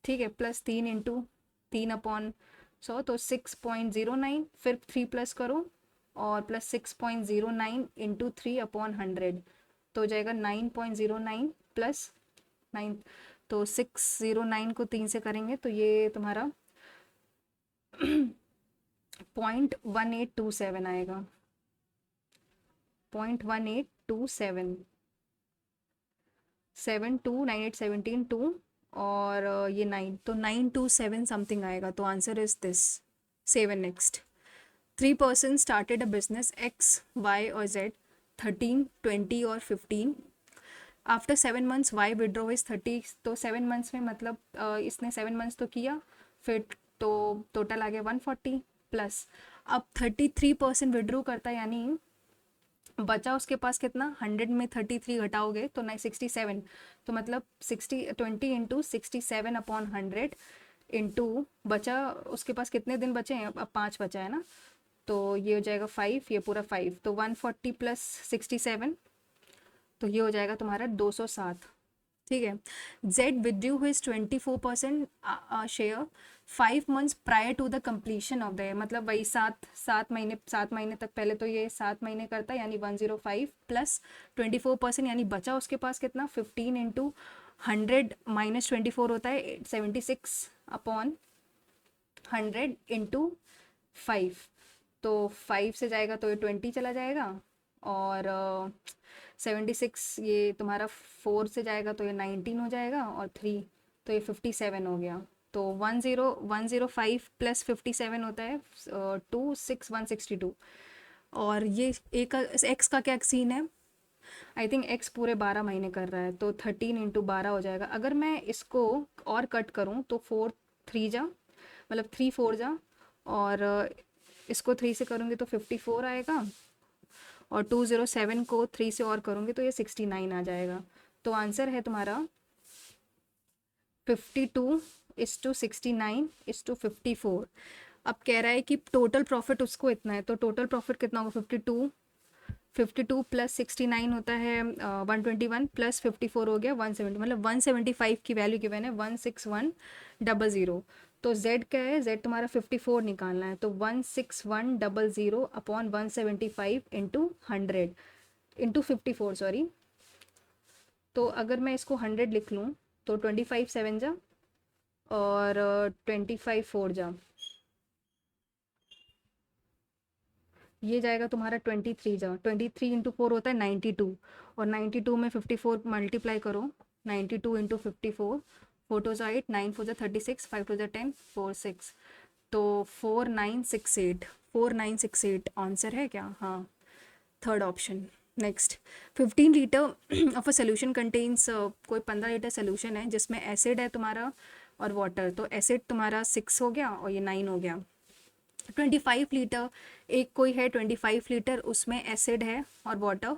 ठीक है, +3 इंटू 3/100 तो 6.09, फिर 3 प्लस करो और +6.09 इंटू 3/100 तो हो जाएगा 9.09 प्लस 9, तो 609 को 3 से करेंगे तो ये तुम्हारा 0.1827 आएगा, 0.1827, 7 2 9 8 17 2 और ये 9, तो 927 समथिंग आएगा, तो answer is this. 7 next. 3 person started a business X, Y और Z, 13, 20 और 15। After 7 months y withdraw is 30, तो 7 मंथ्स में मतलब इसने 7 मंथ्स तो किया, फिर तो टोटल आ गया 140 प्लस। अब 33% विड्रॉ करता है, यानी बचा उसके पास कितना, 100 में 33 घटाओगे तो 67, तो मतलब 20 इंटू 67/100 इंटू बचा उसके पास कितने दिन बचे हैं, अब 5 बचा है ना, तो ये हो जाएगा 5, ये पूरा 5, तो 140 प्लस 67, तो ये हो जाएगा तुम्हारा 207, ठीक है। Z withdrew his 24% share 5 months prior to the completion of the, मतलब वही 7 महीने तक, पहले तो ये 7 महीने करता है, यानी 105 प्लस 24%, यानी बचा उसके पास कितना, 15 इंटू 100 माइनस 24 होता है 76/100 इंटू 5, तो 5 से जाएगा तो ये 20 चला जाएगा, और 76 ये तुम्हारा 4 से जाएगा तो ये 19 हो जाएगा, और 3 तो ये 57 हो गया, तो 105 प्लस 57 होता है 162, और ये एक्स का क्या सीन है, आई थिंक एक्स पूरे 12 महीने कर रहा है, तो 13 इंटू 12 हो जाएगा। अगर मैं इसको और कट करूँ तो 4 3 जा, मतलब 3 4 जा, और इसको 3 से करूँगी तो 54 आएगा, और 207 को 3 से और करूँगी तो ये 69 आ जाएगा, तो आंसर है तुम्हारा 52:69:54। अब कह रहा है कि टोटल प्रॉफिट उसको इतना है, तो टोटल प्रॉफिट कितना होगा, 52 प्लस 69 होता है 121 प्लस 54 हो गया 170, मतलब 175 की वैल्यू गिवन है 16100, तो z क्या है, z तुम्हारा 54 निकालना है, तो 16100/175 इंटू 100 इंटू 54, सॉरी, तो अगर मैं इसको 100 लिख लूँ तो 25 7 जा, और 25 4 जा, ये जाएगा तुम्हारा 23 जा, 23 इंटू 4 होता है 92, और 92 में 54 मल्टीप्लाई करो, 92 इंटू 54, 4 2 8, 9 4 36, 5 2 10, 4 6, तो 4968 आंसर है क्या, हाँ, third option. Next. 15 litre of a solution contains, कोई 15 लीटर सोल्यूशन है जिसमें एसिड है तुम्हारा और वाटर, तो एसिड तुम्हारा 6 हो गया और ये 9 हो गया। 25 लीटर, एक कोई है 25 लीटर, उसमें एसिड है और वाटर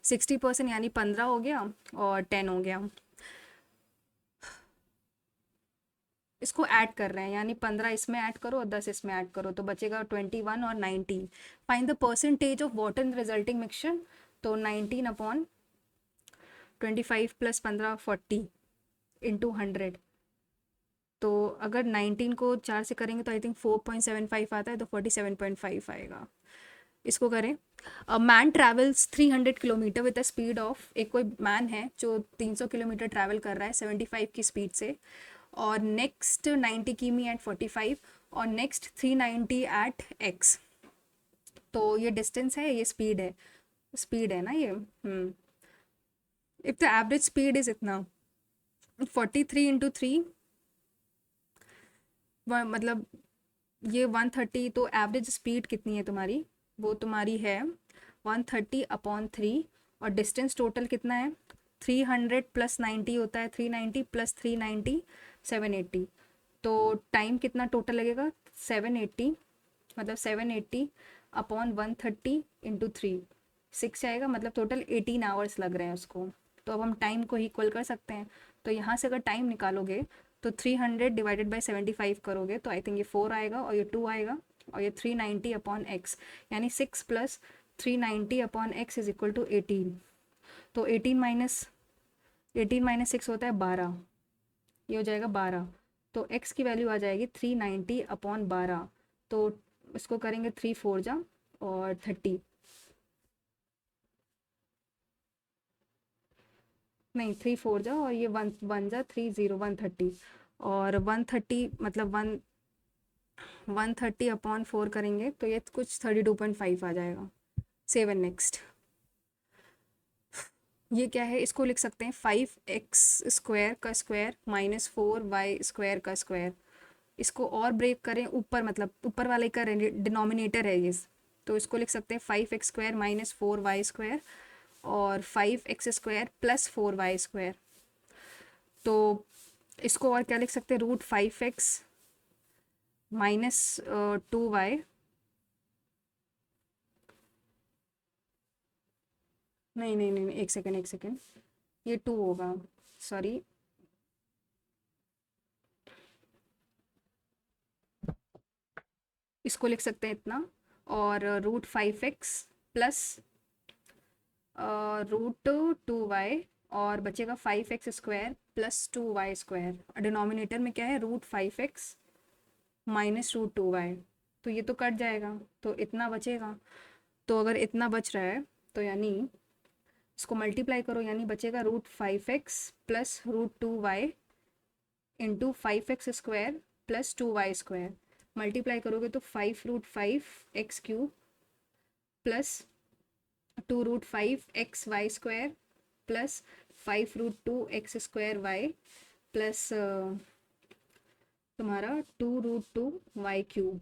60%, यानी 15 हो गया और 10 हो गया। इसको ऐड कर रहे हैं, यानी 15 इसमें ऐड करो और 10 इसमें ऐड करो, तो बचेगा 21 और 19। Find the percentage of water in resulting mixture, तो 19/25 प्लस 15 40 इंटू 100, तो अगर 19 को 4 से करेंगे तो आई थिंक 4.75 आता है, तो 47.5 आएगा। इसको करें। Man travels 300 kilometre with the speed of, एक कोई मैन है जो 300 किलोमीटर ट्रैवल कर रहा है 75 की स्पीड से, और नेक्स्ट 90 किमी एट 45, और नेक्स्ट 390 एट x, तो ये डिस्टेंस है, ये स्पीड है ना ये। If the average speed is इतना 43 इंटू 3, मतलब ये 130, तो एवरेज स्पीड कितनी है तुम्हारी, वो तुम्हारी है 130/3, और डिस्टेंस टोटल कितना है 300 प्लस 90 होता है 390 प्लस 390 780, तो टाइम कितना टोटल लगेगा 780, मतलब 780/130 इंटू 3 6 आएगा, मतलब टोटल 18 आवर्स लग रहे हैं उसको। तो अब हम टाइम को इक्वल कर सकते हैं, तो यहाँ से अगर टाइम निकालोगे तो 300 डिवाइडेड बाई 75 करोगे तो आई थिंक ये 4 आएगा, और ये 2 आएगा, और ये 390/x, यानी 6 plus 390 upon x is equal to 18। तो 18 माइनस 6 होता है 12, ये हो जाएगा 12। तो x की वैल्यू आ जाएगी 390 अपॉन 12। तो इसको करेंगे 3 4 जा और 30, नहीं 3 4 जा और ये 1 1 जा 3 0 130, और 130 मतलब 130 अपॉन 4 करेंगे तो ये कुछ 32.5 आ जाएगा। 7 नेक्स्ट, ये क्या है, इसको लिख सकते हैं 5x² का स्क्वायर माइनस 4y² का स्क्वायर। इसको और ब्रेक करें ऊपर, मतलब ऊपर वाले का डिनोमिनेटर है ये, तो इसको लिख सकते हैं 5x² माइनस 4y² और 5x² प्लस 4y²। तो इसको और क्या लिख सकते हैं, √5x माइनस 2y, नहीं नहीं नहीं, एक सेकेंड एक सेकेंड, ये 2 होगा, सॉरी, इसको लिख सकते हैं इतना, और √5x प्लस √2y, और बचेगा 5x² प्लस 2y²। डिनोमिनेटर में क्या है, √5x माइनस √2y, तो ये तो कट जाएगा, तो इतना बचेगा। तो अगर इतना बच रहा है तो यानी इसको मल्टीप्लाई करो, यानी बचेगा √5x plus √2y into 5x² plus 2y²। Multiply करोगे तो 5√5x³ plus 2√5xy² plus 5√2x² plus तुम्हारा 2√2y³।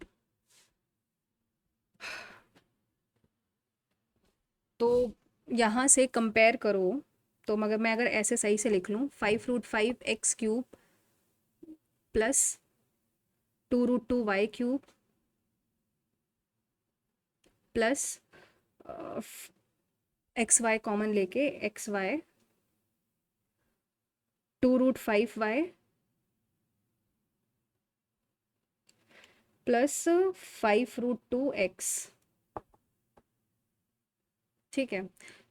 तो यहाँ से कंपेयर करो, तो मगर मैं अगर ऐसे सही से लिख लूँ, 5√5x³ plus 2√2y³ plus XY common लेके XY 2√5y प्लस 5√2x। ठीक है,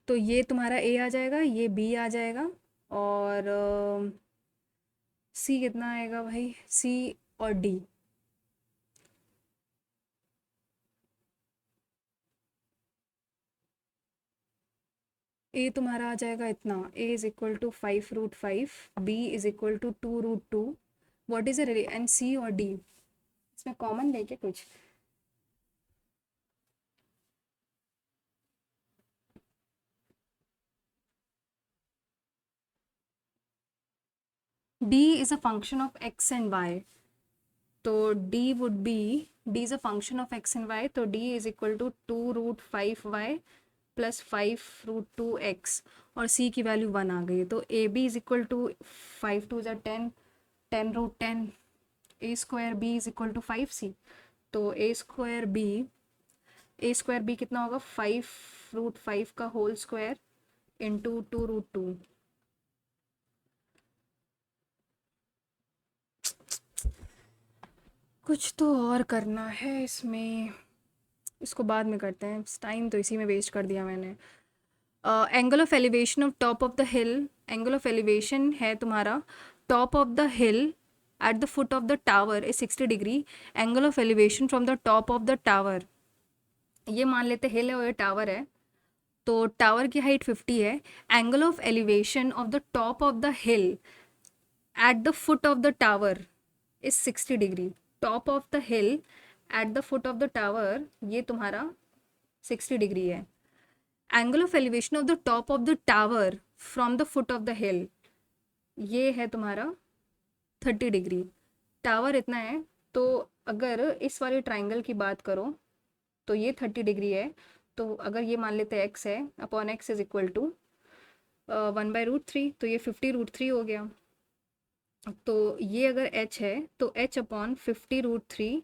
तो ये तुम्हारा A आ जाएगा, ये B आ जाएगा, और C कितना आएगा भाई, C और D। A तुम्हारा आ जाएगा इतना, A is equal to 5√5, B is equal to 2√2, what is and C और D इसमें कॉमन लेके कुछ, D is a function of x and y, तो D would be, D is a function of x and y, तो D is equal to 2√5y plus 5√2x, और C की value 1 आ गई है, तो AB is equal to 5 2 10, 10√10, A² B is equal to 5C, तो A² B कितना होगा, 5√5 का होल स्क्वायर इंटू 2√2। कुछ तो और करना है इसमें, इसको बाद में करते हैं, टाइम तो इसी में वेस्ट कर दिया मैंने। Angle of elevation of top of the hill, angle of elevation है तुम्हारा top of the hill at the foot of the tower is 60 degree. Angle of elevation from the top of the tower, ये मान लेते हिल है और ये tower है, तो टावर की हाइट 50 है। Angle of elevation of the top of the hill at the foot of the tower is 60 degree. Top of the hill at the foot of the tower, ये तुम्हारा 60 डिग्री है। Angle of elevation of the top of the tower from the foot of the हिल, ये है तुम्हारा 30 degree. Tower इतना है, तो अगर इस वाले ट्राइंगल की बात करो तो ये 30 डिग्री है, तो अगर ये मान लेते हैं x है, upon x is equal to 1/√3, तो ये 50√3 हो गया। तो ये अगर h है तो h upon 50√3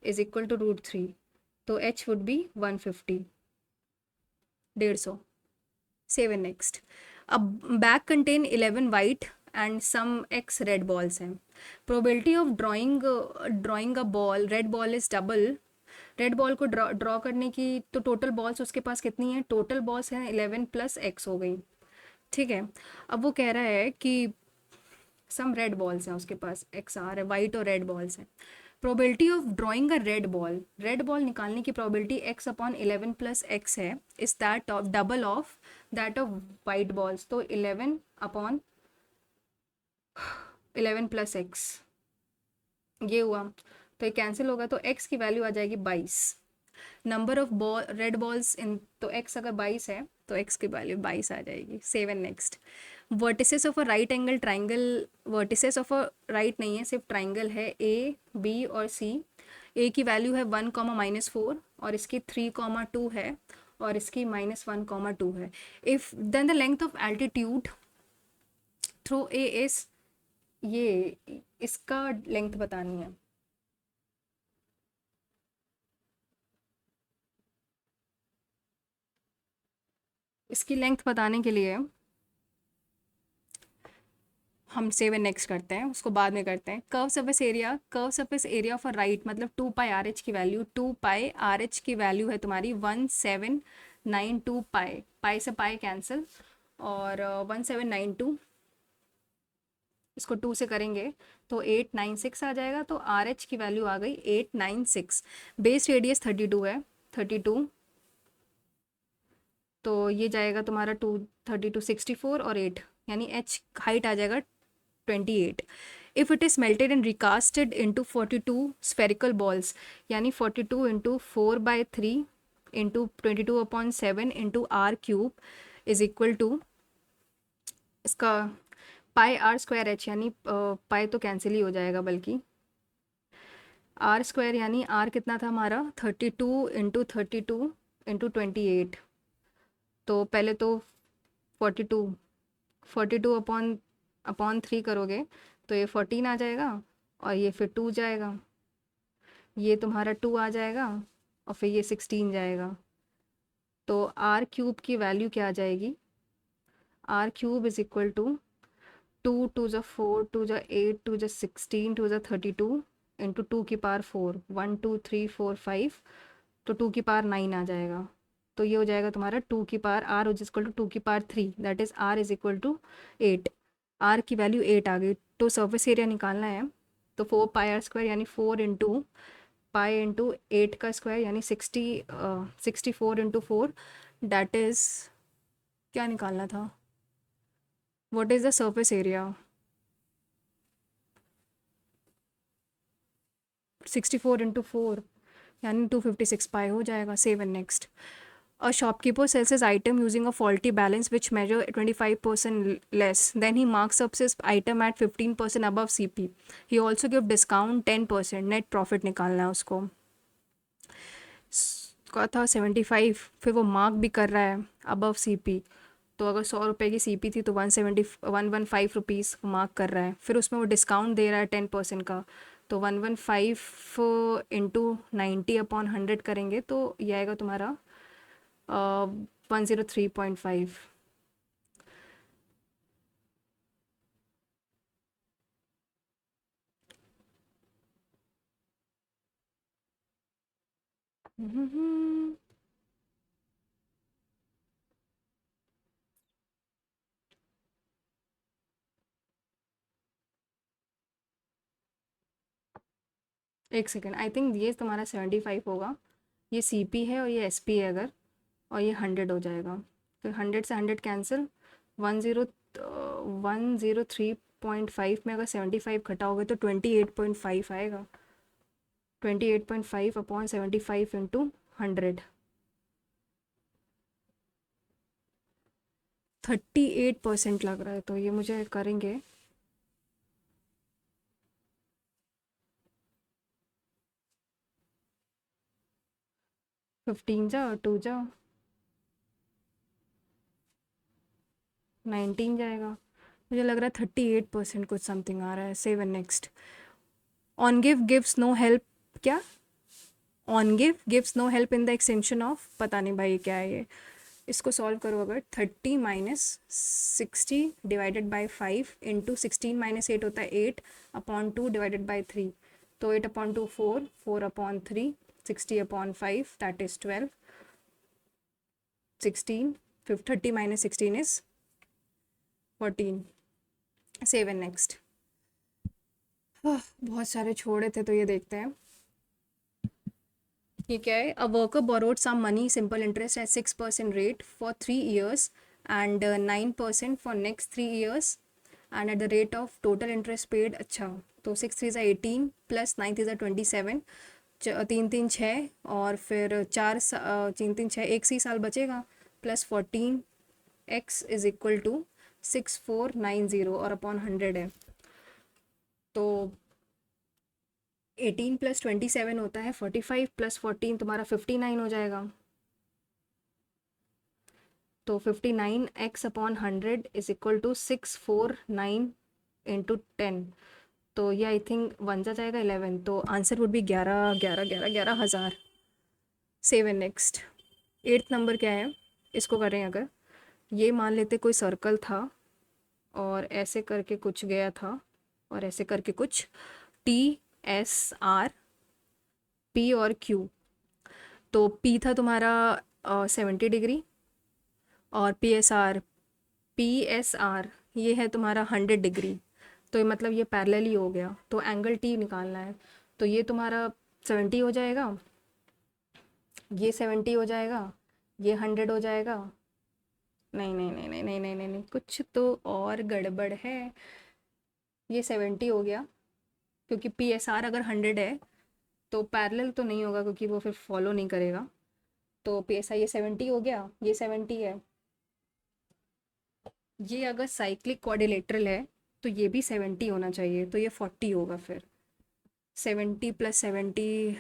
is equal to √3, तो h वुड बी 150, 150। 7 नेक्स्ट, अब bag contain 11 white and some x red balls हैं। Probability of drawing a ball, red ball is double, red ball को ड्रॉ करने की, तो टोटल बॉल्स उसके पास कितनी है, टोटल बॉल्स हैं 11 प्लस एक्स हो गई, ठीक है। अब वो कह रहा है कि सम रेड बॉल्स हैं उसके पास, एक्स आर है, वाइट और रेड बॉल्स हैं। Probability of drawing a red ball निकालने की probability X upon 11 plus X है, is that of double of that of white balls, तो 11 अपॉन 11 प्लस एक्स, ये हुआ, तो ये कैंसिल होगा, तो एक्स की वैल्यू आ जाएगी 22। Number of ball red balls in, तो एक्स अगर 22 है तो एक्स की वैल्यू 22 आ जाएगी। 7 next, vertices of a right angle triangle, vertices of a right नहीं है, सिर्फ ट्राइंगल है, ए बी और सी। ए की वैल्यू है 1, -4 और इसकी 3, 2 है और इसकी -1, 2 है। If then the length of altitude through A is, ये इसका लेंथ बतानी है। इसकी लेंथ बताने के लिए हम 7 नेक्स्ट करते हैं, उसको बाद में करते हैं। Curve surface area of a right, मतलब 2πRh की वैल्यू, 2πRh की वैल्यू है तुम्हारी 1792 पाई, पाई से पाई कैंसिल, और 1792 इसको 2 से करेंगे तो 896 आ जाएगा, तो RH की वैल्यू आ गई 896। बेस रेडियस 32 है, 32, तो ये जाएगा तुम्हारा 232 64 और 8, यानी H हाइट आ जाएगा 28। If it is melted and recasted into 42 spherical balls, यानी 42 into 4/3 into 22/7 into R³ is equal to, इसका πr²h, यानी पाई तो कैंसिल ही हो जाएगा, बल्कि R² यानी R कितना था हमारा 32 इंटू 32 इंटू 28, तो पहले तो 42 42 अपॉन 3 करोगे तो ये 14 आ जाएगा, और ये फिर 2 जाएगा, ये तुम्हारा 2 आ जाएगा, और फिर ये 16 जाएगा, तो R³ की वैल्यू क्या आ जाएगी, R³ is equal to 2 2 4 2 8 2 16 2 32 into 2 की पावर 4, 1 2 3 4 5, तो 2 की पावर 9 आ जाएगा, तो ये हो जाएगा तुम्हारा 2 की power R is equal to 2 की power 3, that is R is equal to 8। R की वैल्यू 8 आ गई, तो सरफेस एरिया निकालना है, तो 4πr² यानी 4 इंटू पाई इंटू 8 का स्क्वायर, यानी 64 इंटू 4, दैट इज़, क्या निकालना था, what is the surface area, 64 into 4 यानी 256 पाई हो जाएगा। 7 next, a shopkeeper sells his item using a faulty balance which measure 25% less, then he marks up his item at 15% above CP, he also give discount 10%, net profit निकालना है उसको, का था 75, फिर वो मार्क भी कर रहा है अबव CP, तो अगर 100 रुपये की CP थी तो 115 रुपीज़ मार्क कर रहा है, फिर उसमें वो डिस्काउंट दे रहा है 10% का, तो 115 इंटू 90/100 करेंगे तो ये आएगा तुम्हारा 103.5। एक सेकेंड, आई थिंक ये तुम्हारा 75 होगा, ये CP है और ये SP है अगर, और ये 100 हो जाएगा, तो 100 से 100 कैंसिल, 103.5 में अगर 75 घटाओगे तो 28.5 आएगा, 28.5/75 इंटू 100, 38% लग रहा है, तो ये मुझे करेंगे 15 जा 2 जा 19 जाएगा, मुझे लग रहा है 38% कुछ समथिंग आ रहा है। 7 next, on give gives no help, क्या on give gives no help in the extension of, पता नहीं भाई क्या है ये, इसको सॉल्व करो, अगर 30 माइनस 60 डिवाइडेड बाई 5 इंटू 16 - 8 होता है 8/2 डिवाइडेड बाई 3, तो 8/2 4, 4/3, 60/5, that is 12. 16, 30 minus 16 is 14. Save and next. बहुत सारे छोड़े थे तो ये देखते हैं ये क्या है. A worker borrowed some money simple interest at 6% rate for 3 years and 9% for next 3 years and at the rate of total interest paid. अच्छा तो 6 3 ज़ा 18 प्लस 9 3 ज़ा 27, 3 3 6 और फिर 3 3 6 एक सी साल बचेगा plus 14 x is equal to 6490 और अपॉन 100 है. तो 18 प्लस 27 होता है 45 प्लस 14 तुम्हारा 59 हो जाएगा. तो 59 x upon 100 is equal to 649 into 10. तो ये आई थिंक वन जा जाएगा 11. तो answer would B 11,11,11,11,000. Save and next. 8th number क्या है इसको करें. अगर ये मान लेते कोई सर्कल था और ऐसे करके कुछ गया था और ऐसे करके कुछ TSR P और Q. तो P था तुम्हारा 70 डिग्री और PSR ये है तुम्हारा 100 डिग्री. तो ये मतलब ये पैरेलल ही हो गया. तो एंगल T निकालना है. तो ये तुम्हारा 70 हो जाएगा, ये 70 हो जाएगा, ये 100 हो जाएगा. नहीं नहीं नहीं नहीं नहीं नहीं नहीं नहीं कुछ तो और गड़बड़ है. ये 70 हो गया क्योंकि PSR अगर 100 है तो पैरेलल तो नहीं होगा क्योंकि वो फिर फॉलो नहीं करेगा. तो PSR ये 70 हो गया, ये 70 है. ये अगर साइक्लिक क्वाड्रिलेटरल है तो ये भी 70 होना चाहिए. तो ये 40 होगा फिर. 70 प्लस 70.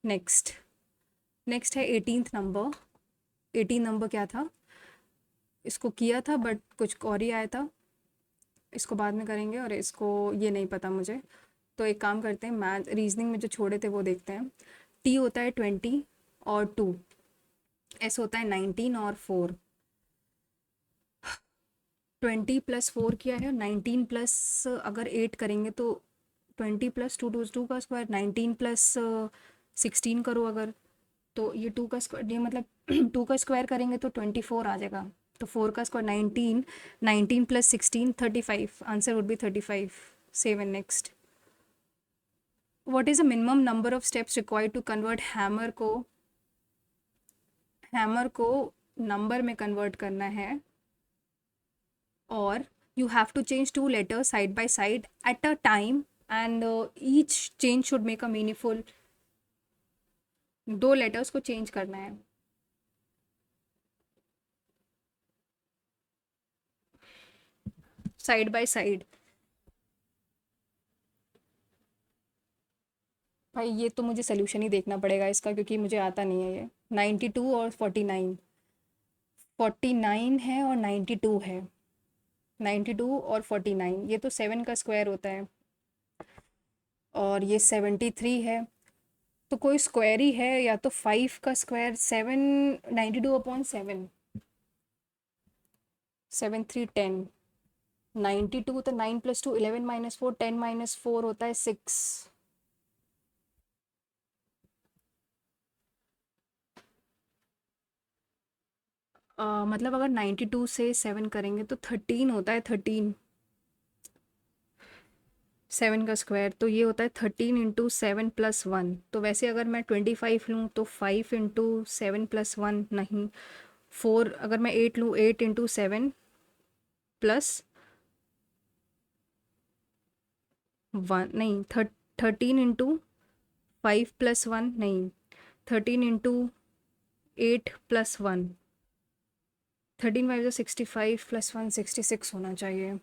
नेक्स्ट नेक्स्ट है 18th नंबर. 18 नंबर क्या था इसको किया था बट कुछ और ही आया था. इसको बाद में करेंगे और इसको ये नहीं पता मुझे. तो एक काम करते हैं मैथ रीजनिंग में जो छोड़े थे वो देखते हैं. T होता है 20 और 2, S होता है 19 और 4. 20 प्लस 4 किया है, 19 प्लस अगर 8 करेंगे तो 20 प्लस 2 2 का स्क्वायर, 19 प्लस 16 करो अगर तो ये 2 का स्क्वायर ये मतलब 2 का स्क्वायर करेंगे तो 24 आ जाएगा. तो 4 का square 19, 19 plus 16 35. Answer would be 35. Save and next. What is the minimum number of steps required to convert hammer को नंबर में कन्वर्ट करना है और you have to change two letters side by side at a time and each change should make a meaningful. 2 letters को change करना है. Side by side. भाई ये तो मुझे सोल्यूशन ही देखना पड़ेगा इसका क्योंकि मुझे आता नहीं है. ये 92 और 49, 49 है और 92 है. 92 और 49 ये तो 7 का स्क्वायर होता है और ये 73 है. तो कोई स्क्वायर ही है या तो 5 का स्क्वायर 7, 92/7, 7 3 10. 92 तो 9 + 2 11 - 4 10 - 4 होता है 6. मतलब अगर 92 से 7 करेंगे तो 13 होता है. 13 7 का स्क्वायर तो ये होता है 13 × 7 + 1. तो वैसे अगर मैं 25 लूँ तो 5 × 7 + 1 नहीं. 4 अगर मैं 8 लूँ 8 × 7 + 1 नहीं. 13 × 5 + 1 नहीं. 13 × 8 + 1. 13 5 65 + 1 66 होना चाहिए.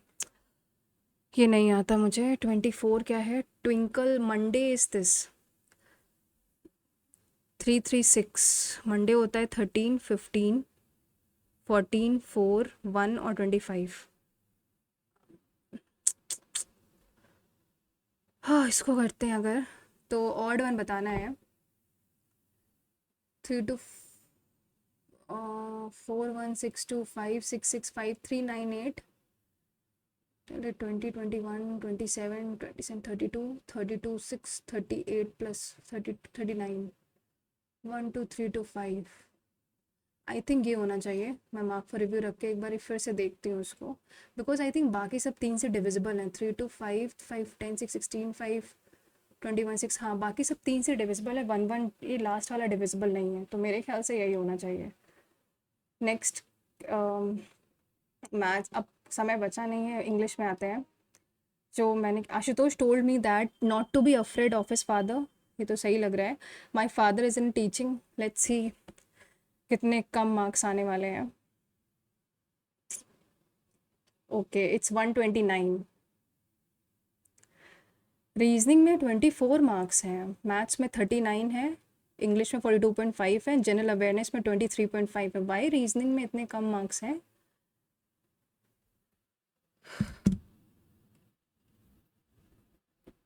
ये नहीं आता मुझे. 24 क्या है. Twinkle Monday is this 336. Monday होता है 13 15 14 4 1 और 25. हाँ इसको करते हैं अगर तो ऑड वन बताना है. 3 2 4 1 6 2 5 6 6 5 3 9 8 चले 20, 21, 27, 27, 32, 32, 6, 38 प्लस 30, 39, 1, 2, 3 to 5। आई थिंक ये होना चाहिए। मैं मार्क फॉर रिव्यू रख के एक बार फिर से देखती हूँ उसको, बिकॉज आई थिंक बाकी सब 3 से डिविजिबल हैं। 3 to 5, 5, 10, 6, 16, 5, 21, 6। हाँ, बाकी सब 3 से डिविजिबल है। 1, 1 ये लास्ट वाला डिविजिबल नहीं है, तो मेरे ख्याल से यही होना चाहिए। Next maths. अब समय बचा नहीं है, इंग्लिश में आते हैं। जो मैंने Ashutosh told me that not to be afraid of his father. ये तो सही लग रहा है। My father is in teaching. Let's see कितने कम मार्क्स आने वाले हैं। Okay, it's 129। रीजनिंग में 24 मार्क्स हैं, मैथ्स में 39 है, इंग्लिश में 42.5 है, जनरल अवेयरनेस में 23.5 है। वाई रीजनिंग में इतने कम मार्क्स हैं?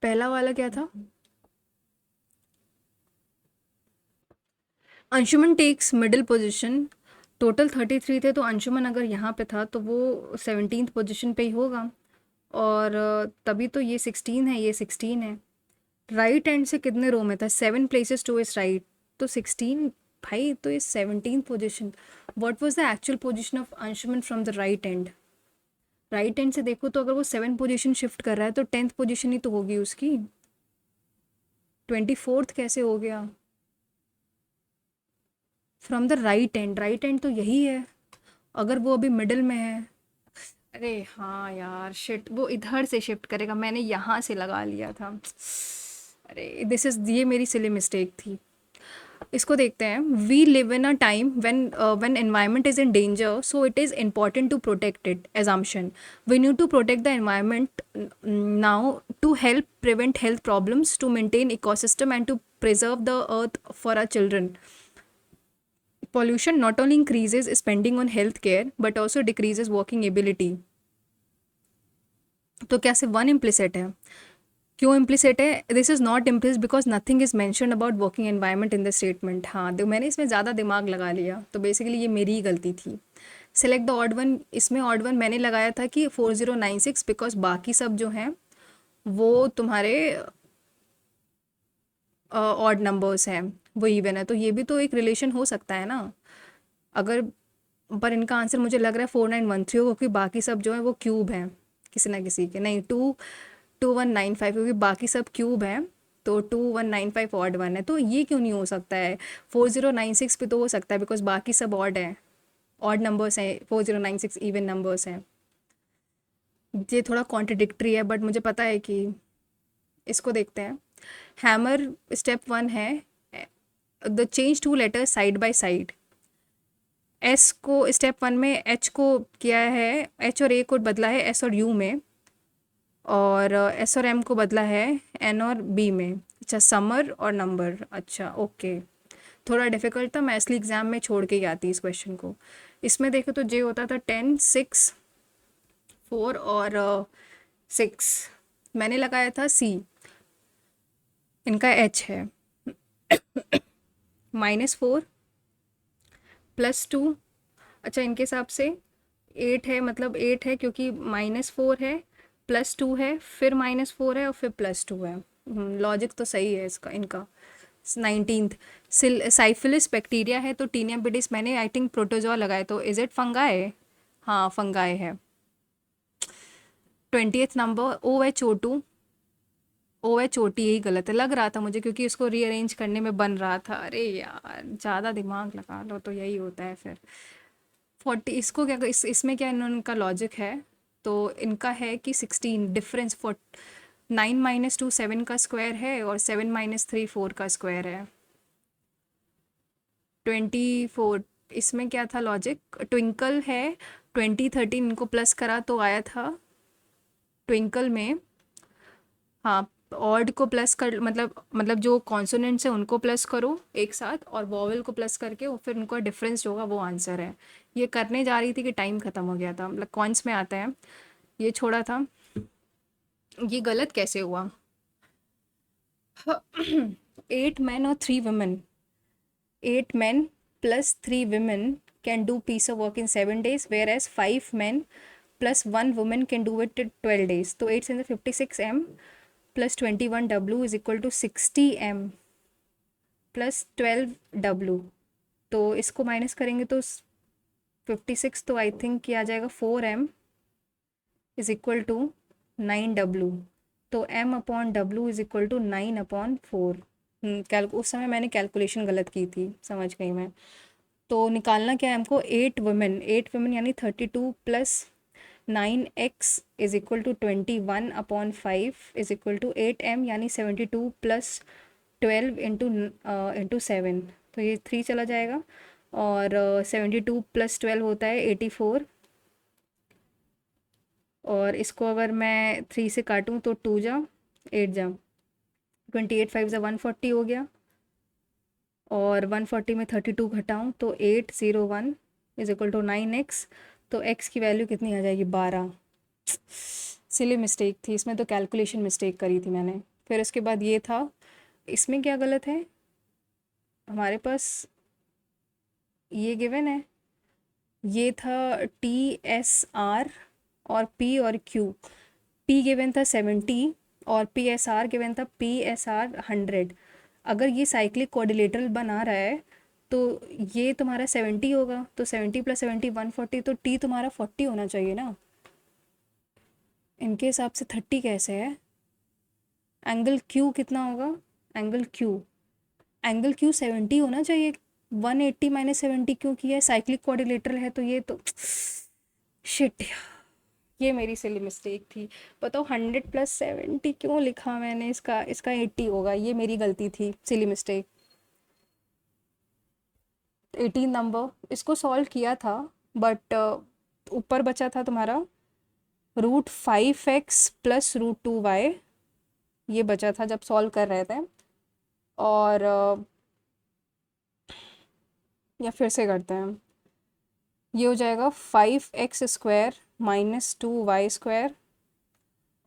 पहला वाला क्या था? Anshuman takes middle position. Total 33 थे, तो अंशुमन अगर यहाँ पे था तो वो 17th पोजीशन पे ही होगा। और तभी तो ये 16 है, ये 16 है। राइट हैंड से कितने रो में था? 7 प्लेसेस टू इज राइट, तो 16। भाई तो ये 17th position. What was the actual position of Anshuman from the right hand? Right hand से देखो तो अगर वो 7 पोजीशन शिफ्ट कर रहा है तो 10th पोजीशन ही तो होगी उसकी। 24th कैसे हो गया? From the right hand, right hand तो यही है, अगर वो अभी मिडिल में है। अरे हाँ यार, शिट, वो इधर से शिफ्ट करेगा, मैंने यहाँ से लगा लिया था। अरे ये मेरी सिली मिस्टेक थी। इसको देखते हैं। We live in a time when environment is in danger, so it is important to protect it. Assumption, we need to protect the environment now to help prevent health problems, to maintain ecosystem and to preserve the earth for our children. Pollution not only increases spending on healthcare but also decreases working ability। तो क्या सिर्फ one implicit है? क्यों implicit है? This is not implicit because nothing is mention about working environment in the statement. हाँ, मैंने इसमें ज़्यादा दिमाग लगा लिया, तो बेसिकली ये मेरी ही गलती थी। Select the odd one. इसमें ऑड वन मैंने लगाया था कि 4096, बिकॉज बाकी सब जो हैं वो तुम्हारे ऑड नंबर्स हैं, वो इवन है, तो ये भी तो एक रिलेशन हो सकता है ना। अगर पर इनका आंसर मुझे लग रहा है 4913 हो, क्योंकि बाकी सब जो है वो क्यूब हैं किसी ना किसी के। नहीं, 2195, क्योंकि बाकी सब क्यूब हैं, तो 2195 ऑड वन है, तो ये क्यों नहीं हो सकता है? 4096 पे तो हो सकता है, बिकॉज बाकी सब ऑड हैं, ऑड नंबर्स हैं, 4096 इवन नंबर्स हैं। ये थोड़ा कॉन्ट्रडिक्टरी है, बट मुझे पता है कि इसको देखते हैं। हैमर स्टेप 1 है the change 2 letters side by side. S को स्टेप 1 में एच को किया है, एच और ए को बदला है एस और यू में, और एस और एम को बदला है एन और बी में। अच्छा, समर और नंबर। अच्छा, ओके, थोड़ा डिफिकल्ट था, मैं इसलिए एग्ज़ाम में छोड़ के ही आती इस क्वेश्चन को। इसमें देखो तो जे होता था 10, 6, 4 और 6। मैंने लगाया था सी, इनका एच है -4 +2। अच्छा, इनके हिसाब से 8 है, मतलब 8 है क्योंकि -4 है, +2 है, फिर -4 है और फिर +2 है। लॉजिक तो सही है इसका, इनका। 19th साइफिलिस बैक्टीरिया है, तो टीनियम बिडिस मैंने आई थिंक प्रोटोजोआ लगाए, तो इज इट फंगाई? हाँ, फंगाई है। 20th नंबर OHO2, OHOT, यही गलत है, लग रहा था मुझे, क्योंकि इसको रीअरेंज करने में बन रहा था। अरे यार, ज़्यादा दिमाग लगा लो तो यही होता है फिर। 40, इसको क्या इसमें क्या इनका लॉजिक है, तो इनका है कि 16 डिफरेंस। 9 - 2 7 का स्क्वायर है, और 7 - 3 4 का स्क्वायर है। 24, इसमें क्या था लॉजिक? ट्विंकल है, 2013 इनको प्लस करा तो आया था ट्विंकल में। हाँ, ऑड को प्लस कर, मतलब जो कॉन्सोनेंट्स है उनको प्लस करो एक साथ, और वॉवल को प्लस करके और फिर उनका डिफरेंस जो होगा वो आंसर है। ये करने जा रही थी कि टाइम ख़त्म हो गया था, मतलब कॉन्स में आता है, ये छोड़ा था। ये गलत कैसे हुआ? 8 men और 3 women, 8 men plus 3 women can do piece of work in 7 days, whereas 5 men plus 1 woman can do it in 12 days. तो 8 से 56m plus 21w is equal to 60m plus 12w. तो इसको माइनस करेंगे तो 56, तो I think क्या आ जाएगा 4m is equal to 9w. तो m upon w is equal to 9/4. उस समय मैंने कैलकुलेशन गलत की थी, समझ गई मैं. तो निकालना क्या है हमको, 8 वुमेन यानी 32 plus 9x is equal to 21/5 is equal to 8m यानी 72 प्लस 12 इंटू 7. तो ये 3 चला जाएगा और 72 प्लस 12 होता है 84. और इसको अगर मैं 3 से काटूँ तो 2 जा 8 जा 28, 5 जा 140 हो गया. और 140 में 32 घटाऊँ तो 801 इज इक्वल टू 9x. तो x की वैल्यू कितनी आ जाएगी, 12. सिली मिस्टेक थी इसमें, तो कैलकुलेशन मिस्टेक करी थी मैंने. फिर उसके बाद ये था, इसमें क्या गलत है, हमारे पास ये गिवन है, ये था TSR और P और Q. P गिवन था 70 और PSR गिवन था PSR 100. अगर ये साइक्लिक कोऑर्डिनेटर बना रहा है तो ये तुम्हारा 70 होगा, तो 70 प्लस 70 140, तो T तुम्हारा 40 होना चाहिए ना. इनके हिसाब से 30 कैसे है. एंगल Q कितना होगा, एंगल Q 70 होना चाहिए. 180 माइनस 70 क्यों किया है, साइक्लिक कोऑर्डिनेटर है तो ये तो शिट, ये मेरी सिली मिस्टेक थी. बताओ 100 प्लस 70 क्यों लिखा मैंने, इसका 80 होगा, ये मेरी गलती थी, सिली मिस्टेक. 18 नंबर इसको सॉल्व किया था बट ऊपर बचा था तुम्हारा √5x प्लस √2y, ये बचा था जब सॉल्व कर रहे थे. और या फिर से करते हैं, ये हो जाएगा 5x² माइनस 2y²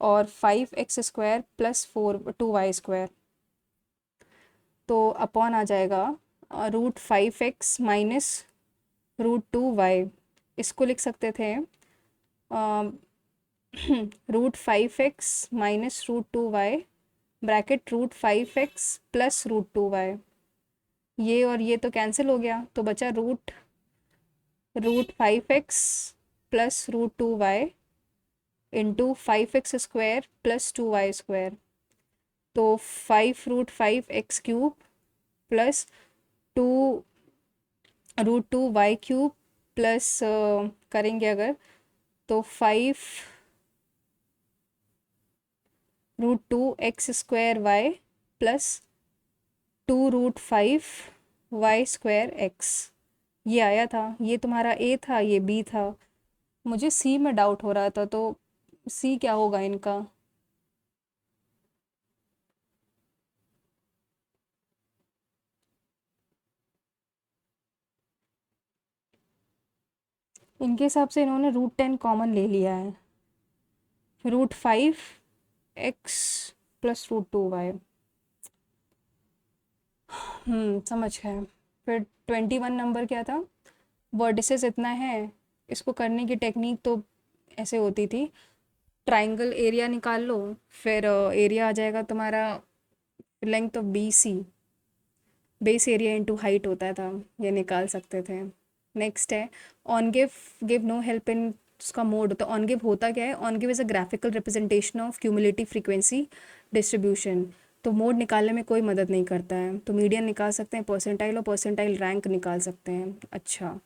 और 5x² प्लस 2y². तो अपॉन आ जाएगा √5x माइनस √2y. इसको लिख सकते थे √5x minus √2y bracket √5x plus √2y. ये और ये तो कैंसिल हो गया, तो बचा √5x plus √2y into 5x² plus 2y². तो 5√5x³ प्लस 2√2y³ प्लस करेंगे अगर तो 5√2x² प्लस 2√5y²x. ये आया था, ये तुम्हारा A था, ये B था. मुझे C में डाउट हो रहा था, तो C क्या होगा इनका. इनके हिसाब से इन्होंने √10 कॉमन ले लिया है. √5x plus √2y. समझ गए. फिर 21 नंबर क्या था, वर्टिसेस इतना है. इसको करने की टेक्निक तो ऐसे होती थी, ट्राइंगल एरिया निकाल लो, फिर एरिया आ जाएगा तुम्हारा length of BC, base area into height होता था, ये निकाल सकते थे. नेक्स्ट है ogive no help in, उसका मोड होता है. ऑन गिव होता क्या है, ogive is a graphical representation of cumulative frequency distribution. तो मोड निकालने में कोई मदद नहीं करता है. तो मीडियन निकाल सकते हैं, परसेंटाइल और परसेंटाइल रैंक निकाल सकते हैं. अच्छा,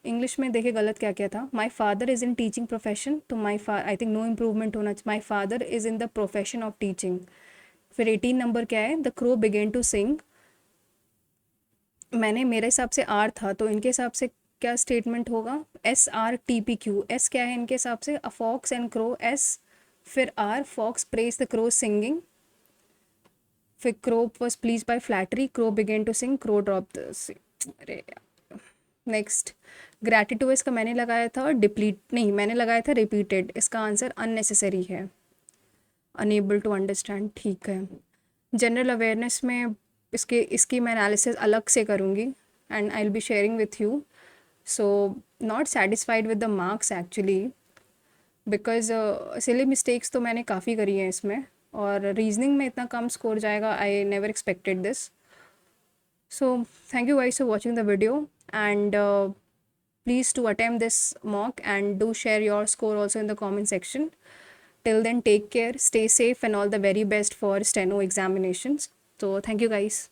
इंग्लिश में देखिए गलत क्या क्या था. My father is in teaching profession, तो आई थिंक नो इम्प्रूवमेंट होना चाहिए. My father is in the profession of teaching. फिर 18 नंबर क्या है, the crow began to sing. मैंने मेरे हिसाब से R था, तो इनके हिसाब से क्या स्टेटमेंट होगा, SRTPQ. S क्या है इनके हिसाब से, a fox and crow. S फिर R, fox praise the crow singing. फिर crow was please by flattery, crow began to sing, crow drop the. अरे नेक्स्ट ग्रैटिट्यूड का मैंने लगाया था डिप्लीट, नहीं मैंने लगाया था रिपीटेड. इसका आंसर अननेसेसरी है, अनेबल टू अंडरस्टैंड. ठीक है, जनरल अवेयरनेस में इसकी मैं एनालिसिस अलग से करूँगी and I will be sharing with you. So not satisfied with the marks actually, because silly mistakes तो मैंने काफ़ी करी हैं इसमें, और रीजनिंग में इतना कम स्कोर जाएगा I never expected this. So thank you guys for watching the video, and please to attempt this mock and do share your score also in the comment section. Till then, take care, stay safe, and all the very best for steno examinations. So thank you guys.